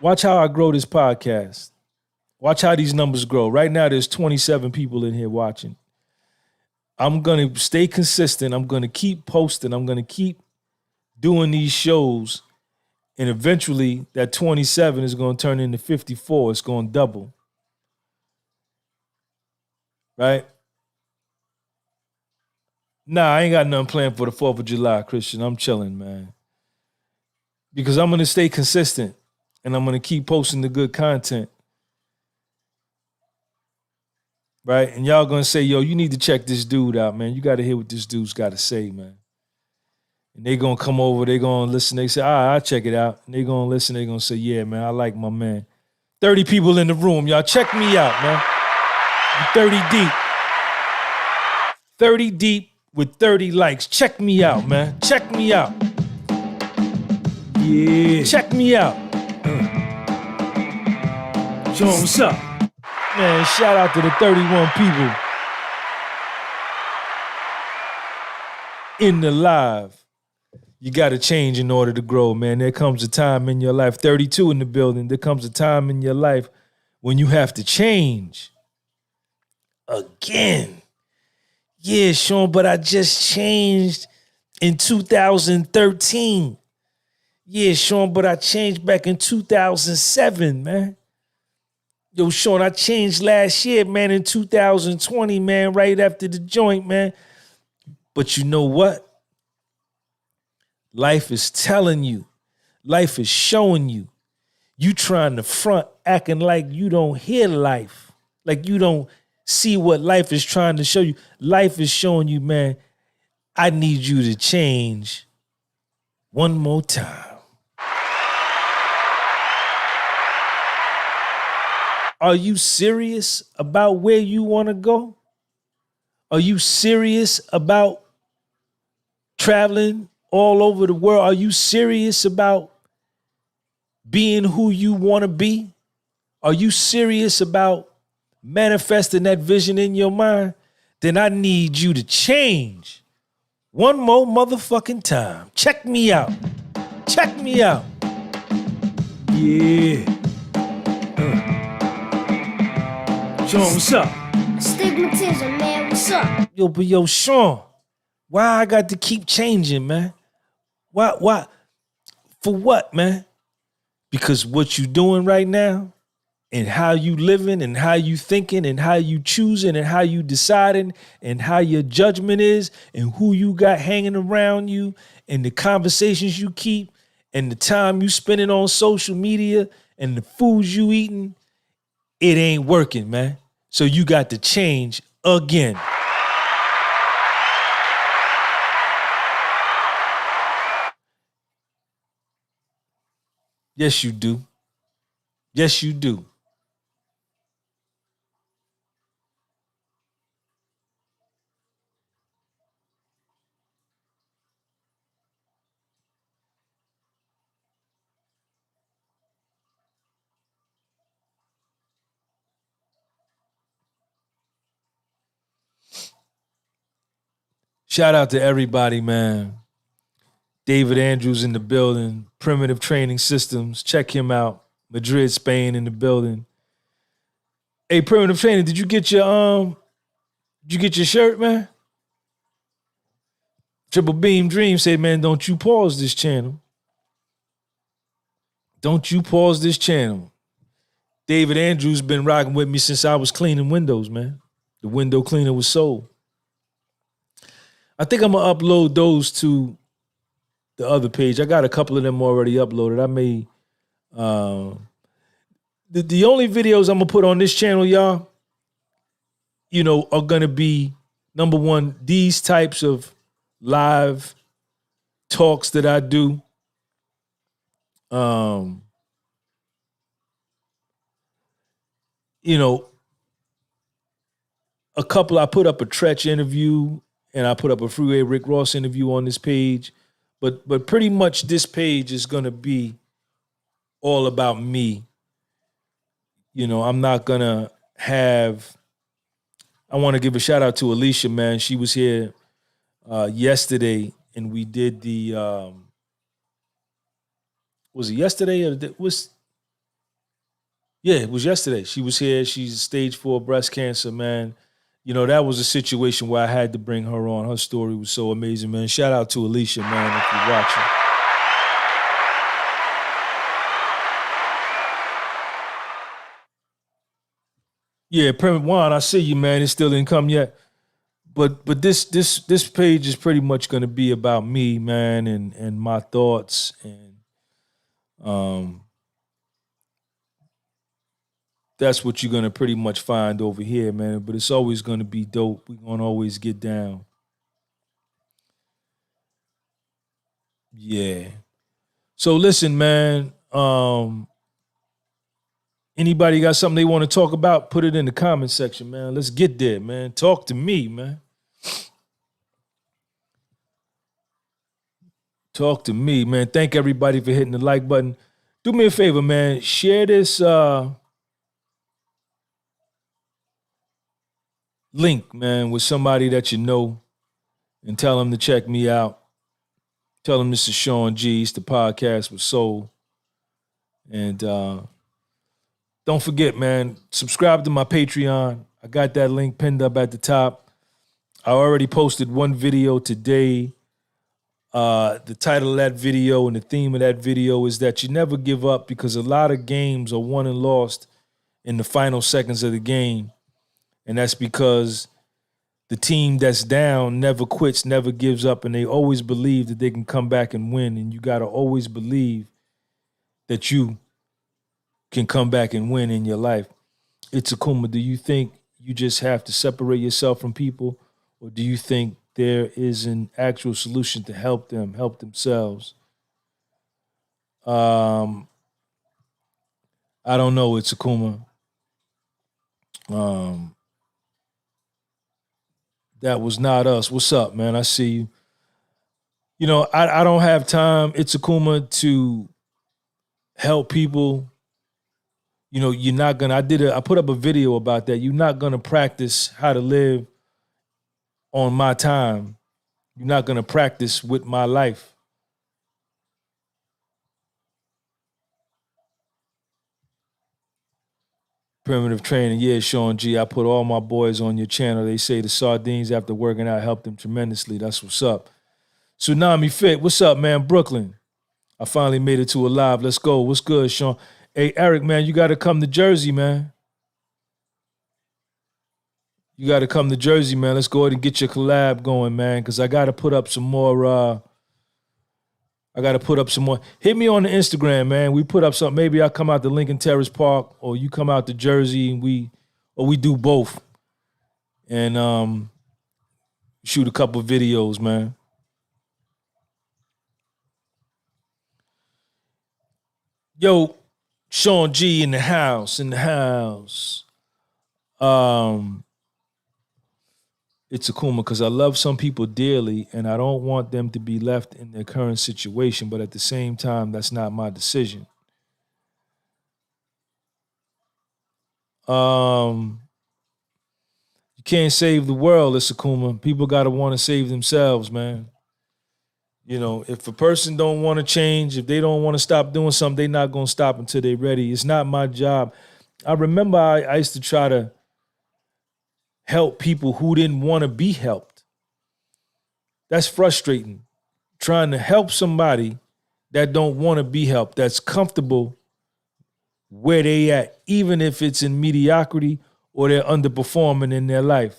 Watch how I grow this podcast. Watch how these numbers grow. Right now, there's 27 people in here watching. I'm going to stay consistent. I'm going to keep posting. I'm going to keep doing these shows. And eventually, that 27 is going to turn into 54. It's going to double. Right? Nah, I ain't got nothing planned for the 4th of July, Christian. I'm chilling, man. Because I'm going to stay consistent. And I'm going to keep posting the good content. Right? And y'all going to say, yo, you need to check this dude out, man. You got to hear what this dude's got to say, man. And they going to come over. They going to listen. They say, all right, I'll check it out. And they going to listen. They going to say, yeah, man, I like my man. 30 people in the room. Y'all check me out, man. I'm 30 deep. 30 deep with 30 likes. Check me out, man. Check me out. Yeah. Check me out. Sean, what's up? Man, shout out to the 31 people in the live. You got to change in order to grow, man. There comes a time in your life, 32 in the building, there comes a time in your life when you have to change. Again. Yeah, Sean, but I just changed in 2013. Yeah, Sean, but I changed back in 2007, man. Yo, Sean, I changed last year, man, in 2020, man, right after the joint, man. But you know what? Life is telling you. Life is showing you. You trying to front, acting like you don't hear life. Like you don't see what life is trying to show you. Life is showing you, man, I need you to change one more time. Are you serious about where you want to go? Are you serious about traveling all over the world? Are you serious about being who you want to be? Are you serious about manifesting that vision in your mind? Then I need you to change one more motherfucking time. Check me out. Check me out. Yeah. Sean, what's up? Stigmatism, man, what's up? Yo, Sean, why I got to keep changing, man? Why? For what, man? Because what you doing right now and how you living and how you thinking and how you choosing and how you deciding and how your judgment is and who you got hanging around you and the conversations you keep and the time you spending on social media and the foods you eating, it ain't working, man. So you got to change again. Yes, you do. Yes, you do. Shout out to everybody, man. David Andrews in the building. Primitive Training Systems. Check him out. Madrid, Spain in the building. Hey, Primitive Training, did you get your shirt, man? Triple Beam Dream say, man, don't you pause this channel. Don't you pause this channel. David Andrews been rocking with me since I was cleaning windows, man. The window cleaner was sold. I think I'm gonna upload those to the other page. I got a couple of them already uploaded. I may the only videos I'm gonna put on this channel, y'all, are gonna be number one, these types of live talks that I do. A couple, I put up a Tretch interview and I put up a Freeway Rick Ross interview on this page. But pretty much this page is gonna be all about me. I'm not gonna have. I want to give a shout out to Alicia, man. She was here yesterday, and we did the. Was it yesterday or was? Yeah, it was yesterday. She was here. She's stage 4 breast cancer, man. That was a situation where I had to bring her on. Her story was so amazing, man. Shout out to Alicia, man, if you're watching. Yeah, Permit Juan, I see you, man. It still didn't come yet. But this page is pretty much gonna be about me, man, and my thoughts and that's what you're gonna pretty much find over here, man. But it's always gonna be dope. We're gonna always get down. Yeah. So listen, man. Anybody got something they want to talk about? Put it in the comment section, man. Let's get there, man. Talk to me, man. Talk to me, man. Thank everybody for hitting the like button. Do me a favor, man. Share this link, man, with somebody that you know and tell them to check me out. Tell them this is Sean G. It's the podcast with Soul. And don't forget, man, subscribe to my Patreon. I got that link pinned up at the top. I already posted one video today. The title of that video and the theme of that video is that you never give up, because a lot of games are won and lost in the final seconds of the game. And that's because the team that's down never quits, never gives up, and they always believe that they can come back and win. And you got to always believe that you can come back and win in your life. It's Akuma. Do you think you just have to separate yourself from people, or do you think there is an actual solution to help them help themselves? I don't know. It's Akuma. That was not us. What's up, man? I see you. I don't have time. It's Akuma to help people. You're not gonna. I put up a video about that. You're not gonna practice how to live on my time. You're not gonna practice with my life. Primitive Training, yeah, Sean G. I put all my boys on your channel. They say the sardines after working out helped them tremendously. That's what's up. Tsunami Fit, what's up, man? Brooklyn. I finally made it to a live. Let's go. What's good, Sean? Hey, Eric, man, you got to come to Jersey, man. You got to come to Jersey, man. Let's go ahead and get your collab going, man, because I got to put up some more. Hit me on the Instagram, man. We put up something. Maybe I come out to Lincoln Terrace Park, or you come out to Jersey, and we do both, and shoot a couple videos, man. Yo, Sean G in the house. It's Akuma because I love some people dearly and I don't want them to be left in their current situation, but at the same time, that's not my decision. You can't save the world, it's Akuma. People got to want to save themselves, man. You know, if a person don't want to change, if they don't want to stop doing something, they're not going to stop until they're ready. It's not my job. I remember I used to try to help people who didn't want to be helped. That's frustrating. Trying to help somebody that don't want to be helped, that's comfortable where they at, even if it's in mediocrity or they're underperforming in their life.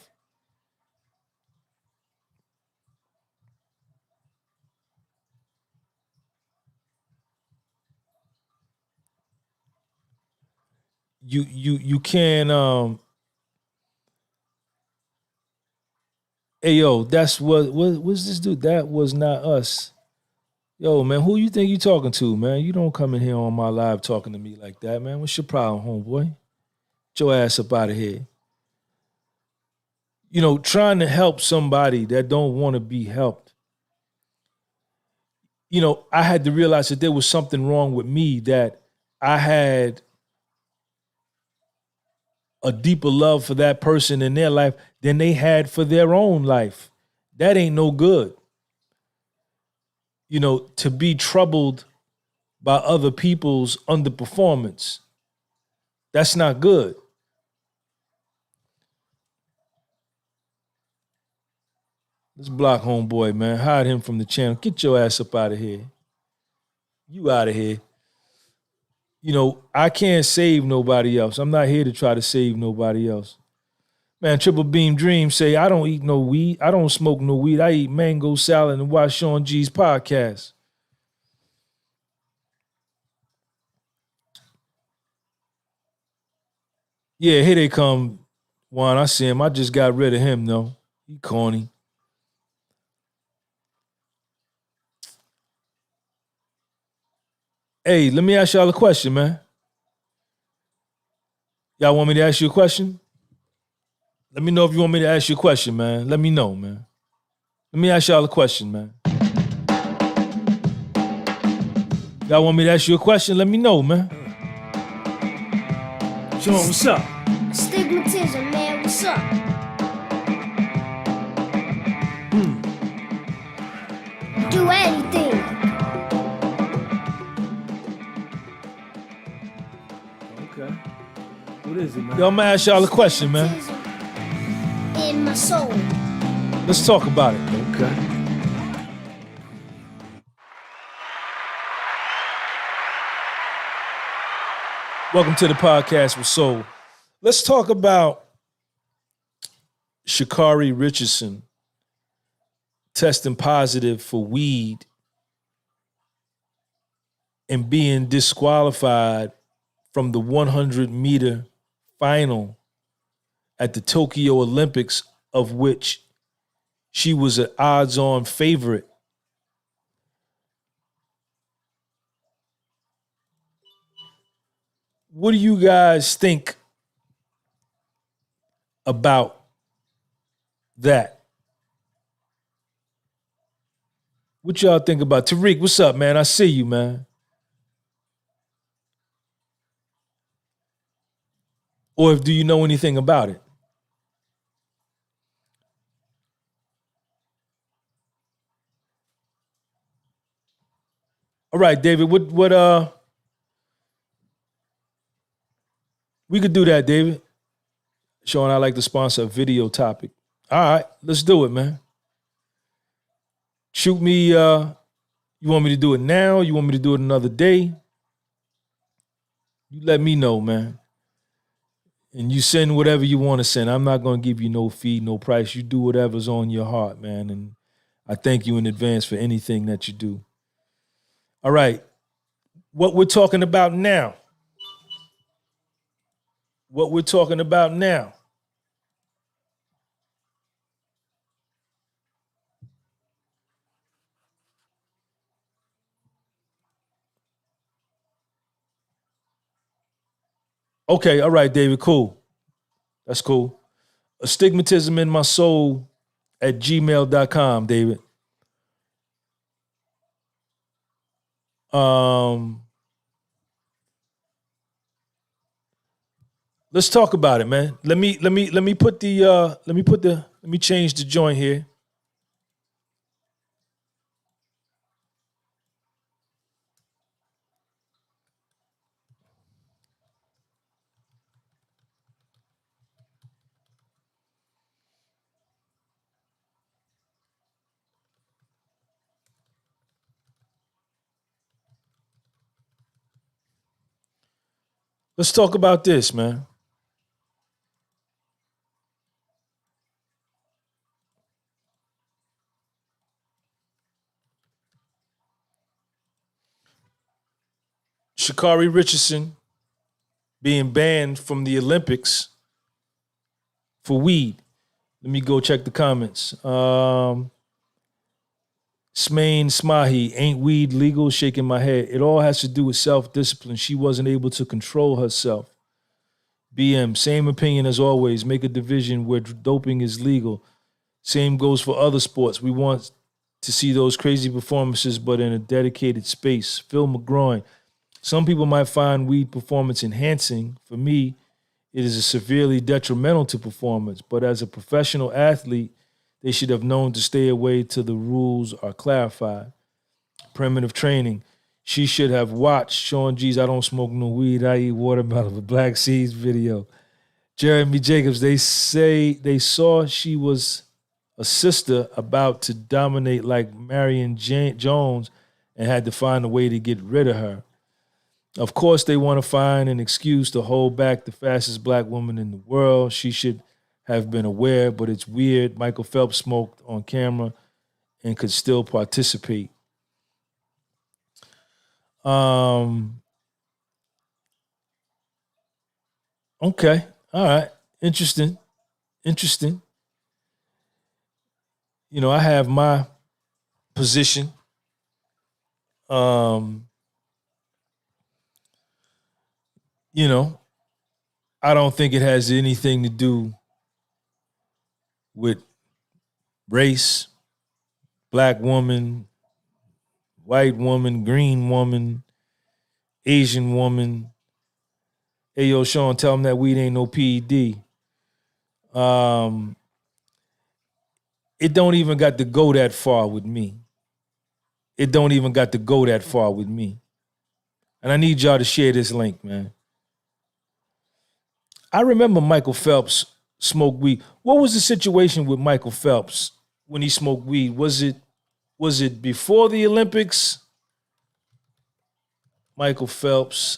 You can hey yo, that's what's this dude? That was not us. Yo, man, who you think you talking to, man? You don't come in here on my live talking to me like that, man. What's your problem, homeboy? Get your ass up out of here. You know, trying to help somebody that don't want to be helped. You know, I had to realize that there was something wrong with me, that I had a deeper love for that person in their life than they had for their own life. That ain't no good. You know, to be troubled by other people's underperformance, that's not good. Let's block homeboy, man. Hide him from the channel. Get your ass up out of here. You out of here. You know, I can't save nobody else. I'm not here to try to save nobody else. Man, Triple Beam Dream say, I don't eat no weed. I don't smoke no weed. I eat mango salad and watch Sean G's podcast. Yeah, here they come. Juan, I see him. I just got rid of him, though. He corny. Hey, let me ask y'all a question, man. Y'all want me to ask you a question? Let me know if you want me to ask you a question, man. Let me know, man. Let me ask y'all a question, man. Y'all want me to ask you a question? Let me know, man. Sean, what's up? Stigmatism, man, what's up? Do anything. Okay. What is it, man? Yo, I'm gonna ask y'all a question, man. In my soul. Let's talk about it. Okay. Welcome to the podcast with Soul. Let's talk about Sha'Carri Richardson testing positive for weed and being disqualified from the 100-meter final at the Tokyo Olympics, of which she was an odds-on favorite. What do you guys think about that? What y'all think about Tariq? What's up, man? I see you, man. Or do you know anything about it? All right, David, what we could do that, David. Sean, I like to sponsor a video topic. All right, let's do it, man. Shoot me, you want me to do it now? You want me to do it another day? You let me know, man. And you send whatever you want to send. I'm not going to give you no fee, no price. You do whatever's on your heart, man. And I thank you in advance for anything that you do. All right. What we're talking about now. What we're talking about now. Okay, all right, David, cool. That's cool. Astigmatism in my soul at gmail.com, David. Let's talk about it, man. Let me change the joint here. Let's talk about this, man. Sha'Carri Richardson being banned from the Olympics for weed. Let me go check the comments. Smain Smahi, ain't weed legal? Shaking my head. It all has to do with self-discipline. She wasn't able to control herself. BM, same opinion as always. Make a division where doping is legal. Same goes for other sports. We want to see those crazy performances, but in a dedicated space. Phil McGroin, some people might find weed performance enhancing. For me, it is severely detrimental to performance, but as a professional athlete, they should have known to stay away till the rules are clarified. Primitive training. She should have watched Sean G's I Don't Smoke No Weed, I Eat Watermelon, the Black Seeds video. Jeremy Jacobs, they say they saw she was a sister about to dominate like Marion Jones and had to find a way to get rid of her. Of course, they want to find an excuse to hold back the fastest black woman in the world. She should have been aware, but it's weird. Michael Phelps smoked on camera and could still participate. Okay. All right. Interesting. You know, I have my position. You know, I don't think it has anything to do with race, black woman, white woman, green woman, Asian woman. Hey, yo, Sean, tell them that weed ain't no PED. It don't even got to go that far with me. And I need y'all to share this link, man. I remember Michael Phelps smoked weed. What was the situation with Michael Phelps when he smoked weed? Was it before the Olympics? Michael Phelps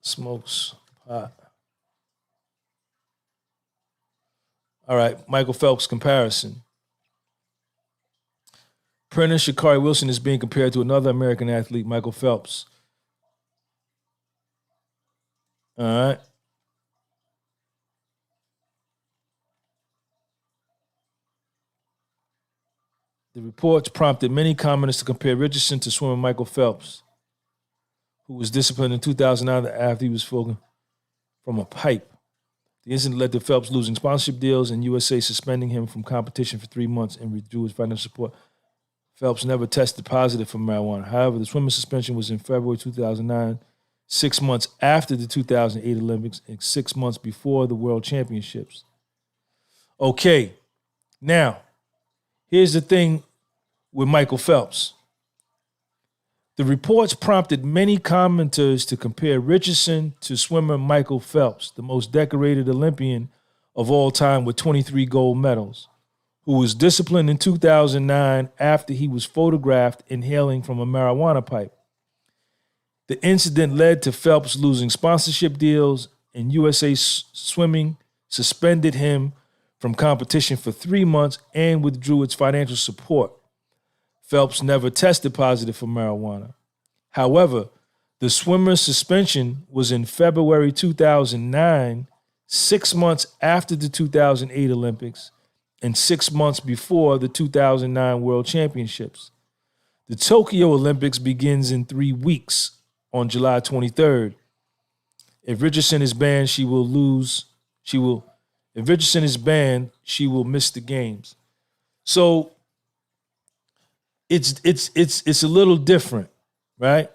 smokes pot. All right, Michael Phelps comparison. Printer Sha'Carri Wilson is being compared to another American athlete, Michael Phelps. All right. The reports prompted many commenters to compare Richardson to swimmer Michael Phelps, who was disciplined in 2009 after he was smoking from a pipe. The incident led to Phelps losing sponsorship deals and USA suspending him from competition for 3 months and withdrew his financial support. Phelps never tested positive for marijuana. However, the swimming suspension was in February 2009, 6 months after the 2008 Olympics and 6 months before the World Championships. Okay, now, here's the thing with Michael Phelps. The reports prompted many commenters to compare Richardson to swimmer Michael Phelps, the most decorated Olympian of all time with 23 gold medals, who was disciplined in 2009 after he was photographed inhaling from a marijuana pipe. The incident led to Phelps losing sponsorship deals, and USA Swimming suspended him from competition for 3 months and withdrew its financial support. Phelps never tested positive for marijuana. However, the swimmer's suspension was in February 2009, 6 months after the 2008 Olympics and 6 months before the 2009 World Championships. The Tokyo Olympics begins in 3 weeks on July 23rd. If Richardson is banned, if Richardson is banned, she will miss the games. So it's a little different, right?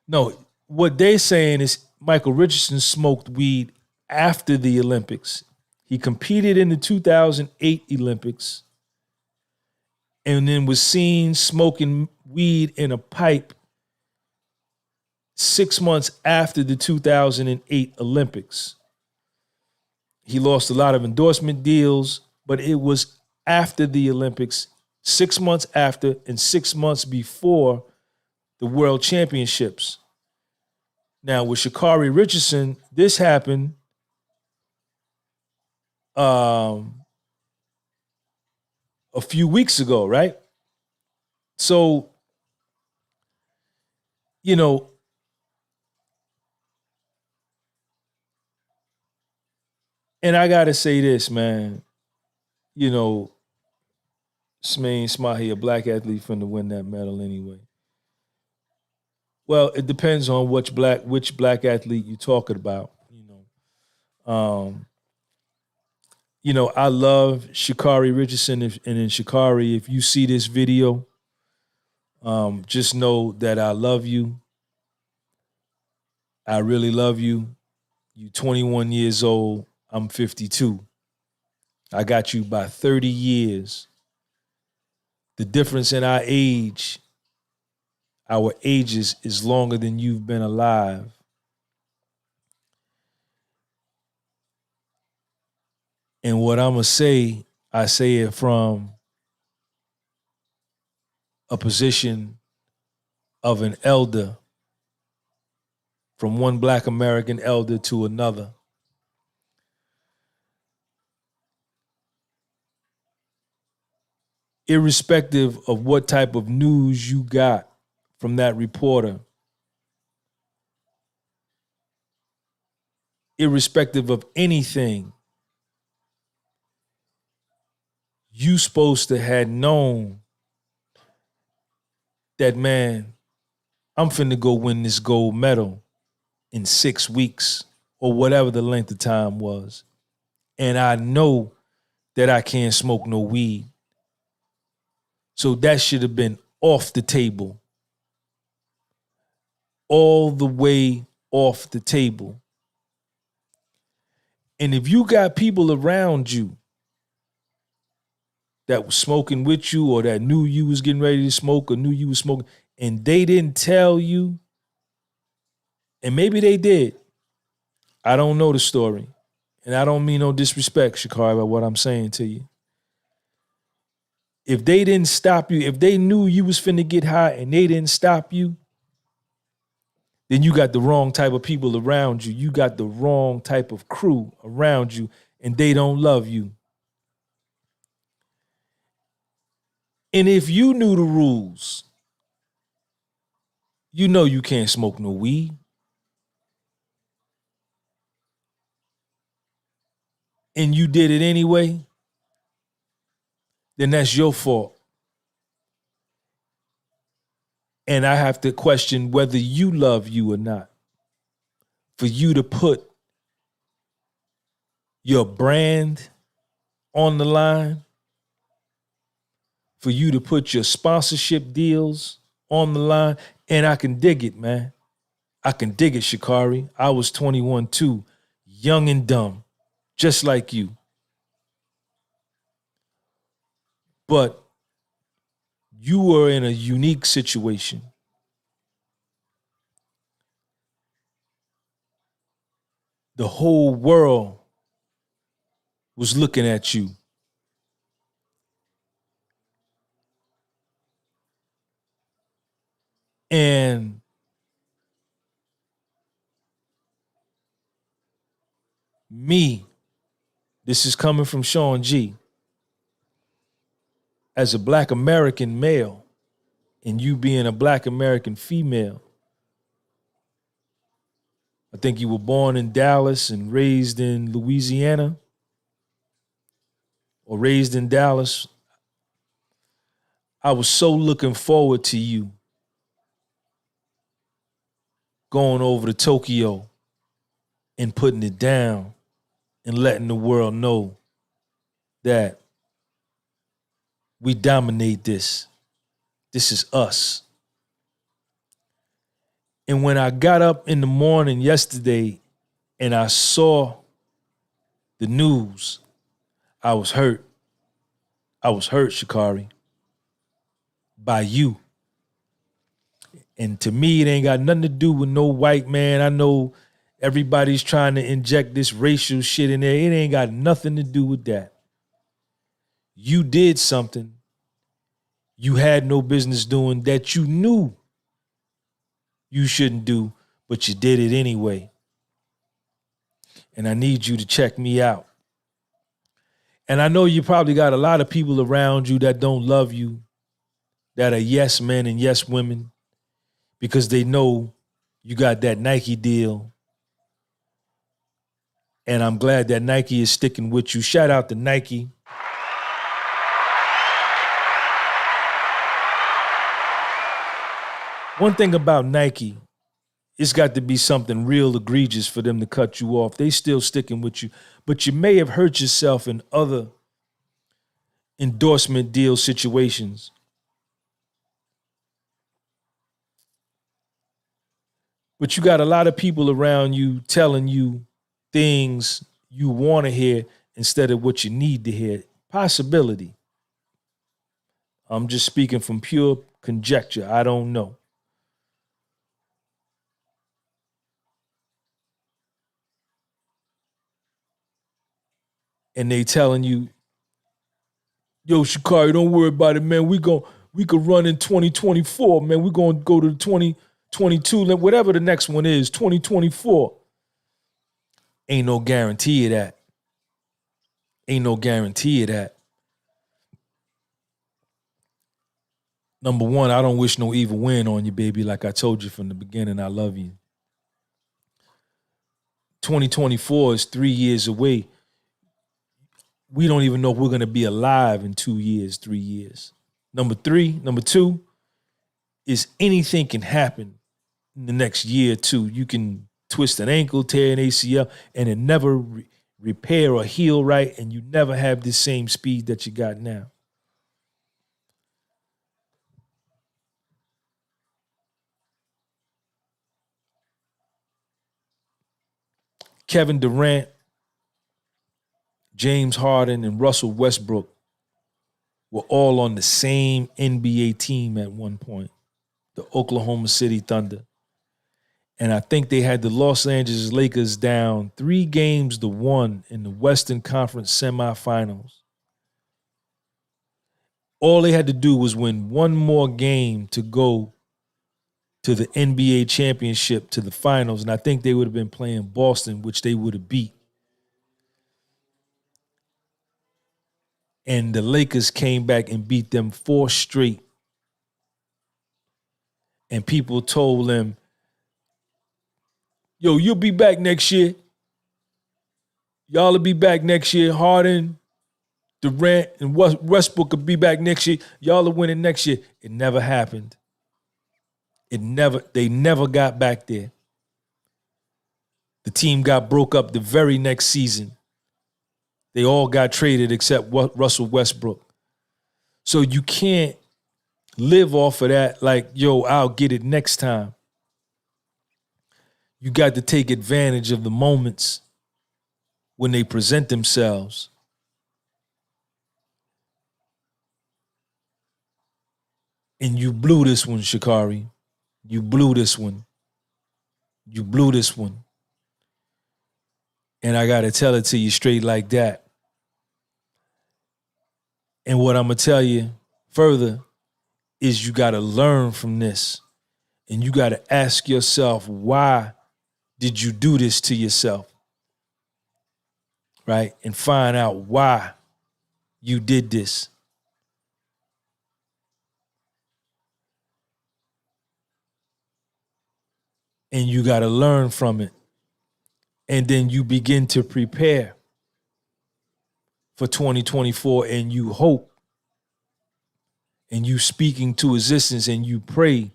No, what they're saying is Michael Richardson smoked weed after the Olympics. He competed in the 2008 Olympics and then was seen smoking weed in a pipe 6 months after the 2008 Olympics. He lost a lot of endorsement deals, but it was after the Olympics, 6 months after and 6 months before the World Championships. Now, with Sha'Carri Richardson, this happened a few weeks ago, right? So, you know, and I got to say this, man, you know, Smain Smahi, a black athlete, finna win that medal anyway. Well, it depends on which black athlete you're talking about. I love Sha'Carri Richardson, and in Sha'Carri, if you see this video, just know that I love you. I really love you. You're 21 years old. I'm 52. I got you by 30 years. The difference in our ages is longer than you've been alive. And what I'm going to say, I say it from a position of an elder, from one black American elder to another. Irrespective of what type of news you got from that reporter, irrespective of anything, you supposed to have known that, man, I'm finna go win this gold medal in 6 weeks or whatever the length of time was. And I know that I can't smoke no weed. So that should have been off the table. All the way off the table. And if you got people around you that was smoking with you or that knew you was getting ready to smoke or knew you was smoking and they didn't tell you, and maybe they did, I don't know the story. And I don't mean no disrespect, Sha'Carri, by what I'm saying to you. If they didn't stop you, if they knew you was finna get high and they didn't stop you, then you got the wrong type of people around you. You got the wrong type of crew around you, and they don't love you. And if you knew the rules, you know you can't smoke no weed. And you did it anyway, then that's your fault. And I have to question whether you love you or not. For you to put your brand on the line, for you to put your sponsorship deals on the line, and I can dig it, man. I can dig it, Sha'Carri. I was 21 too, young and dumb, just like you. But you were in a unique situation. The whole world was looking at you. And me, this is coming from Sean G, as a Black American male, and you being a Black American female, I think you were born in Dallas and raised in Louisiana, or raised in Dallas. I was so looking forward to you going over to Tokyo and putting it down and letting the world know that we dominate this. This is us. And when I got up in the morning yesterday and I saw the news, I was hurt. I was hurt, Sha'Carri, by you. And to me, it ain't got nothing to do with no white man. I know everybody's trying to inject this racial shit in there. It ain't got nothing to do with that. You did something you had no business doing that you knew you shouldn't do, but you did it anyway. And I need you to check me out. And I know you probably got a lot of people around you that don't love you, that are yes men and yes women, because they know you got that Nike deal. And I'm glad that Nike is sticking with you. Shout out to Nike. One thing about Nike, it's got to be something real egregious for them to cut you off. They still sticking with you. But you may have hurt yourself in other endorsement deal situations. But you got a lot of people around you telling you things you want to hear instead of what you need to hear. Possibility. I'm just speaking from pure conjecture. I don't know. And they telling you, yo, Sha'Carri, don't worry about it, man. We could run in 2024, man. We're going to go to 2022, whatever the next one is, 2024. Ain't no guarantee of that. Ain't no guarantee of that. Number one, I don't wish no evil wind on you, baby. Like I told you from the beginning, I love you. 2024 is 3 years away. We don't even know if we're going to be alive in 2 years, 3 years. Number two is anything can happen in the next year or two. You can twist an ankle, tear an ACL, and it never repair or heal right, and you never have the same speed that you got now. Kevin Durant, James Harden, and Russell Westbrook were all on the same NBA team at one point, the Oklahoma City Thunder. And I think they had the Los Angeles Lakers down 3-1 in the Western Conference semifinals. All they had to do was win one more game to go to the NBA championship, to the finals. And I think they would have been playing Boston, which they would have beat. And the Lakers came back and beat them 4 straight. And people told them, yo, you'll be back next year. Y'all will be back next year. Harden, Durant, and Westbrook will be back next year. Y'all are winning next year. It never happened. They never got back there. The team got broke up the very next season. They all got traded except Russell Westbrook. So you can't live off of that like, yo, I'll get it next time. You got to take advantage of the moments when they present themselves. And you blew this one, Sha'Carri. You blew this one. You blew this one. And I got to tell it to you straight like that. And what I'm going to tell you further is you got to learn from this. And you got to ask yourself, why did you do this to yourself? Right? And find out why you did this. And you got to learn from it. And then you begin to prepare for 2024, and you hope, and you speak into existence, and you pray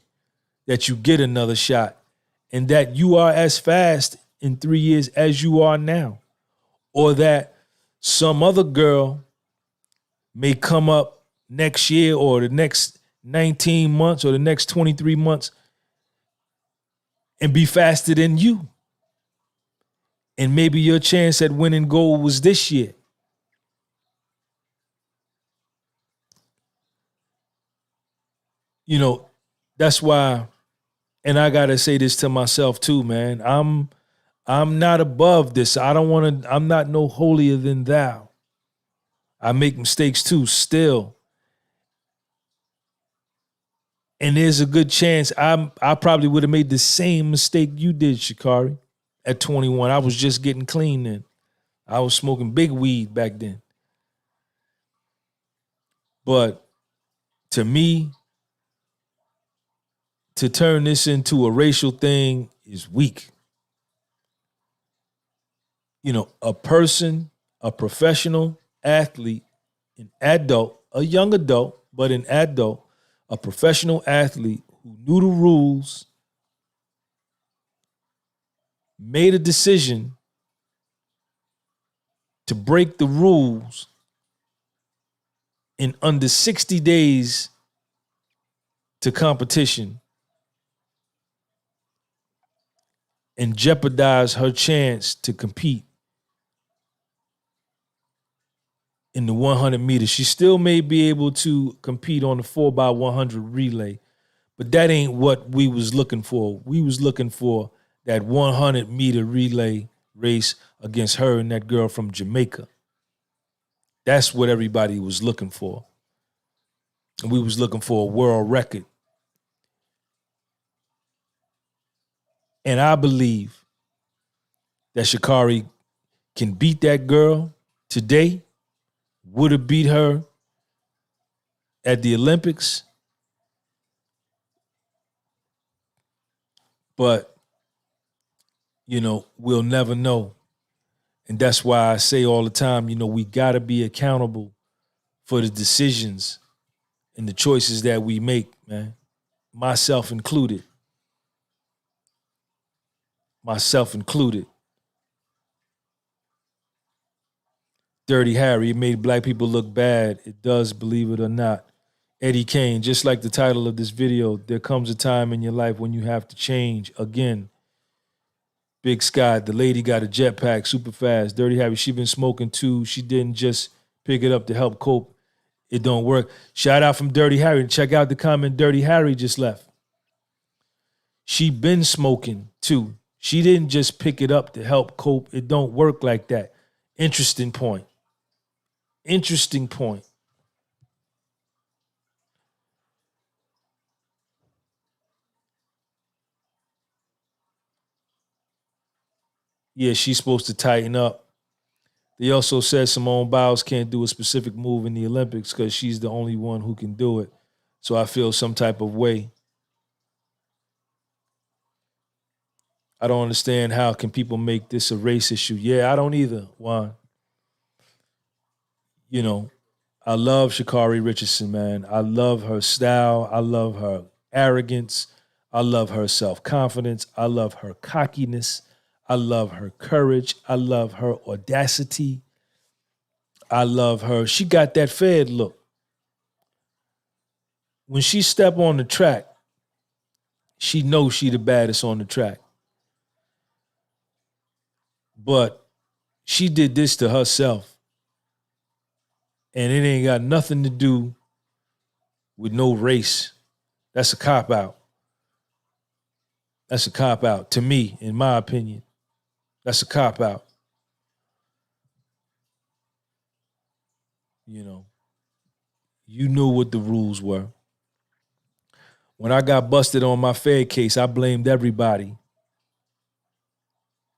that you get another shot, and that you are as fast in 3 years as you are now, or that some other girl may come up next year or the next 19 months or the next 23 months and be faster than you. And maybe your chance at winning gold was this year. You know, that's why, and I gotta say this to myself too, man. I'm not above this. I'm not no holier than thou. I make mistakes too, still. And there's a good chance I probably would have made the same mistake you did, Shikari, at 21. I was just getting clean then. I was smoking big weed back then. But to me, to turn this into a racial thing is weak. You know, a person, a professional athlete, an adult, a young adult, but an adult, a professional athlete who knew the rules, made a decision to break the rules in under 60 days to competition and jeopardize her chance to compete in the 100 meters. She still may be able to compete on the 4x100 relay, but that ain't what we was looking for. We was looking for that 100 meter relay race against her and that girl from Jamaica. That's what everybody was looking for. And we was looking for a world record. And I believe that Sha'Carri can beat that girl today, would have beat her at the Olympics. But, you know, we'll never know. And that's why I say all the time, you know, we got to be accountable for the decisions and the choices that we make, man. Myself included. Myself included. Dirty Harry, it made black people look bad. It does, believe it or not. Eddie Kane, just like the title of this video, there comes a time in your life when you have to change again. Big Sky, the lady got a jetpack super fast. Dirty Harry, she been smoking too. She didn't just pick it up to help cope. It don't work. Shout out from Dirty Harry. Check out the comment Dirty Harry just left. She been smoking too. She didn't just pick it up to help cope. It don't work like that. Interesting point. Interesting point. Yeah, she's supposed to tighten up. They also said Simone Biles can't do a specific move in the Olympics because she's the only one who can do it. So I feel some type of way. I don't understand how can people make this a race issue. Yeah, I don't either, Juan. You know, I love Sha'Carri Richardson, man. I love her style. I love her arrogance. I love her self-confidence. I love her cockiness. I love her courage. I love her audacity. I love her. She got that Fed look. When she step on the track, she knows she the baddest on the track. But she did this to herself. And it ain't got nothing to do with no race. That's a cop-out. That's a cop-out to me, in my opinion. That's a cop-out. You know. You knew what the rules were. When I got busted on my Fed case, I blamed everybody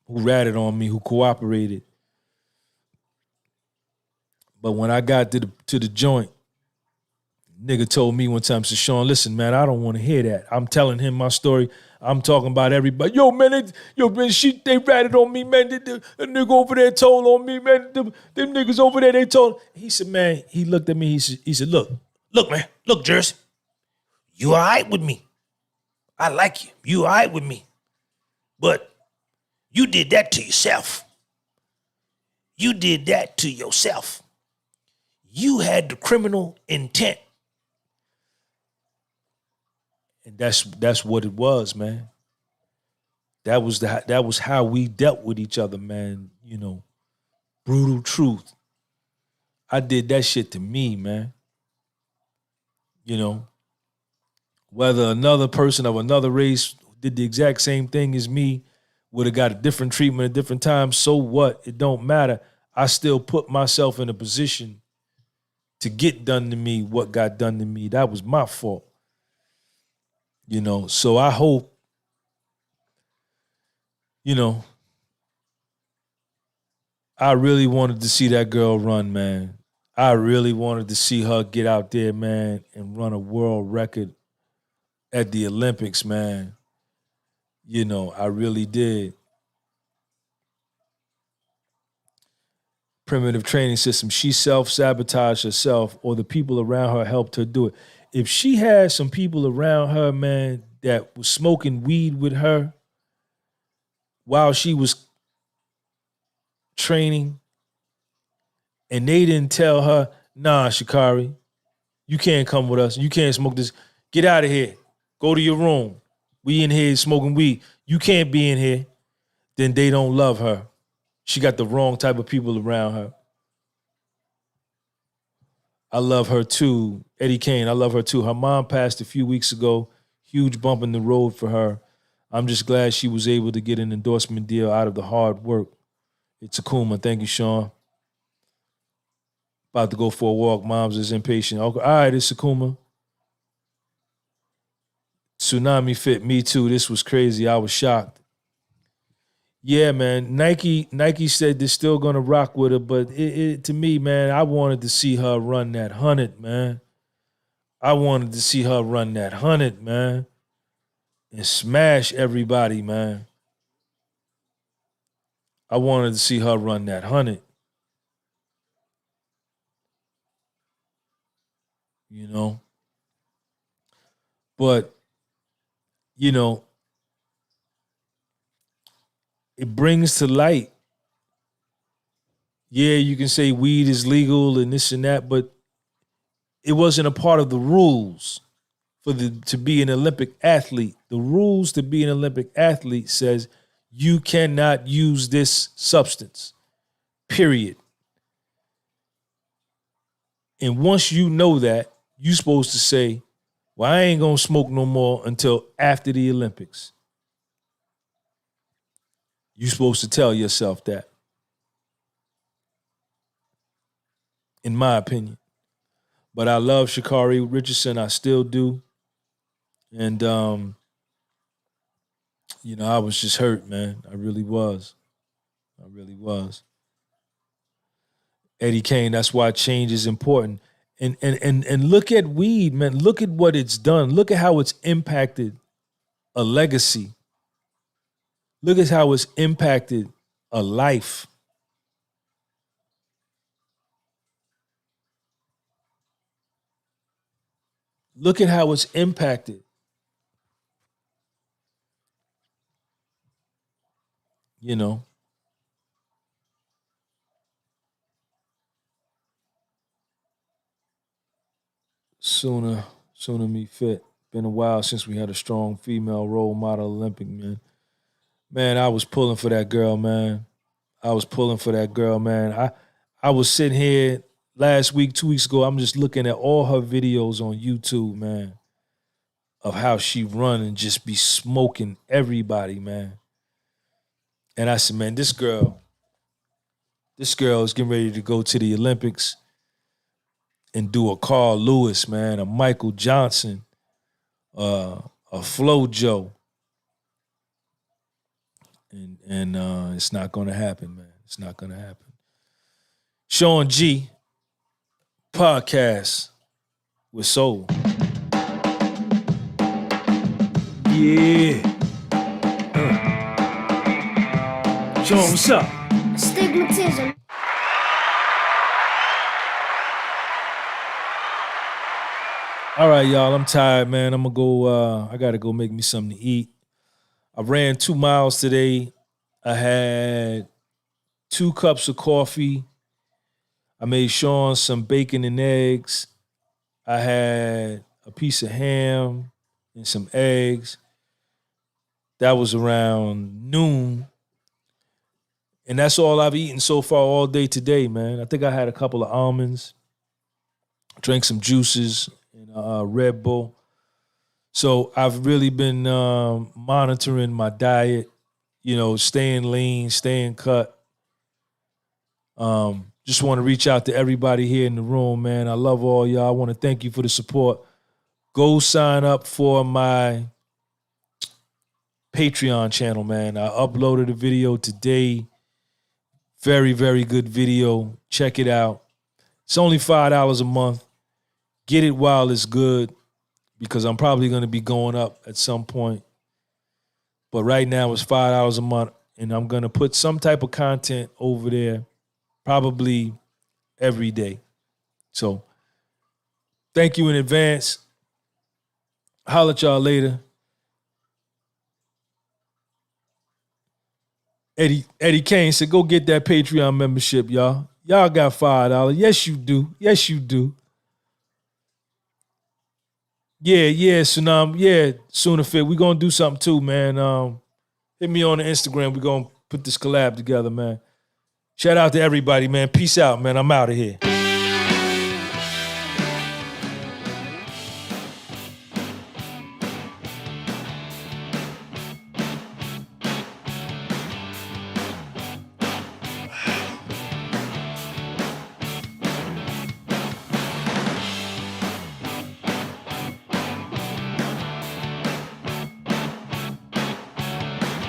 who ratted on me, who cooperated. But when I got to the joint, nigga told me one time, said, Sean, listen, man, I don't want to hear that. I'm telling him my story. I'm talking about everybody. Yo, man, they ratted on me, man. The nigga over there told on me, man. Them niggas over there, they told. He said, man, he looked at me. He said, look, man, look, Jersey, you all right with me. I like you. You all right with me. But you did that to yourself. You did that to yourself. You had the criminal intent. And that's what it was, man. That was how we dealt with each other, man. You know, brutal truth. I did that shit to me, man. You know, whether another person of another race did the exact same thing as me, would have got a different treatment at different times, so what? It don't matter. I still put myself in a position to get done to me what got done to me. That was my fault. You know, so I hope, you know, I really wanted to see that girl run, man. I really wanted to see her get out there, man, and run a world record at the Olympics, man. You know, I really did. Primitive training system. She self-sabotaged herself, or the people around her helped her do it. If she had some people around her, man, that was smoking weed with her while she was training, and they didn't tell her, nah, Sha'Carri, you can't come with us. You can't smoke this. Get out of here. Go to your room. We in here smoking weed. You can't be in here. Then they don't love her. She got the wrong type of people around her. I love her too. Eddie Kane, I love her too. Her mom passed a few weeks ago. Huge bump in the road for her. I'm just glad she was able to get an endorsement deal out of the hard work. It's Akuma. Thank you, Sean. About to go for a walk. Mom's is impatient. Okay. All right, it's Akuma. Tsunami fit. Me too. This was crazy. I was shocked. Yeah, man. Nike said they're still gonna rock with her, but to me, man, I wanted to see her run that 100, man. I wanted to see her run that 100, man, and smash everybody, man. I wanted to see her run that 100. You know, but you know, it brings to light. Yeah, you can say weed is legal and this and that, but it wasn't a part of the rules to be an Olympic athlete. The rules to be an Olympic athlete says you cannot use this substance. Period. And once you know that, you're supposed to say, well, I ain't gonna smoke no more until after the Olympics. You're supposed to tell yourself that, in my opinion. But I love Sha'Carri Richardson. I still do. And, you know, I was just hurt, man. I really was. I really was. Eddie Kane, that's why change is important. And look at weed, man. Look at what it's done. Look at how it's impacted a legacy. Look at how it's impacted a life. Look at how it's impacted. You know, sooner me fit. Been a while since we had a strong female role model Olympic, man. Man, I was pulling for that girl, man. I was pulling for that girl, man. I was sitting here last week, 2 weeks ago. I'm just looking at all her videos on YouTube, man, of how she run and just be smoking everybody, man. And I said, man, this girl is getting ready to go to the Olympics. and do a Carl Lewis, man, a Michael Johnson, a Flo Joe. And it's not going to happen, man. It's not going to happen. Sean G, podcast with Soul. Yeah. Sean, what's up? Stigmatism. All right, y'all. I'm tired, man. I'm going to go. I got to go make me something to eat. I ran 2 miles today. I had 2 cups of coffee. I made Sean some bacon and eggs. I had a piece of ham and some eggs. That was around noon. And that's all I've eaten so far all day today, man. I think I had a couple of almonds, drank some juices, and a Red Bull. So I've really been monitoring my diet, staying lean, staying cut. Just want to reach out to everybody here in the room, man. I love all y'all. I want to thank you for the support. Go sign up for my Patreon channel, man. I uploaded a video today. Very, very good video. Check it out. It's only $5 a month. Get it while it's good, because I'm probably going to be going up at some point. But right now it's $5 a month, and I'm going to put some type of content over there probably every day. So thank you in advance. Holler at y'all later. Eddie Kane said, go get that Patreon membership, y'all. Y'all got $5. Yes, you do. Yes, you do. Yeah, Tsunami. Yeah, Sooner Fit. We're going to do something too, man. Hit me on the Instagram. We're going to put this collab together, man. Shout out to everybody, man. Peace out, man. I'm out of here.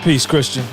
Peace, Christian.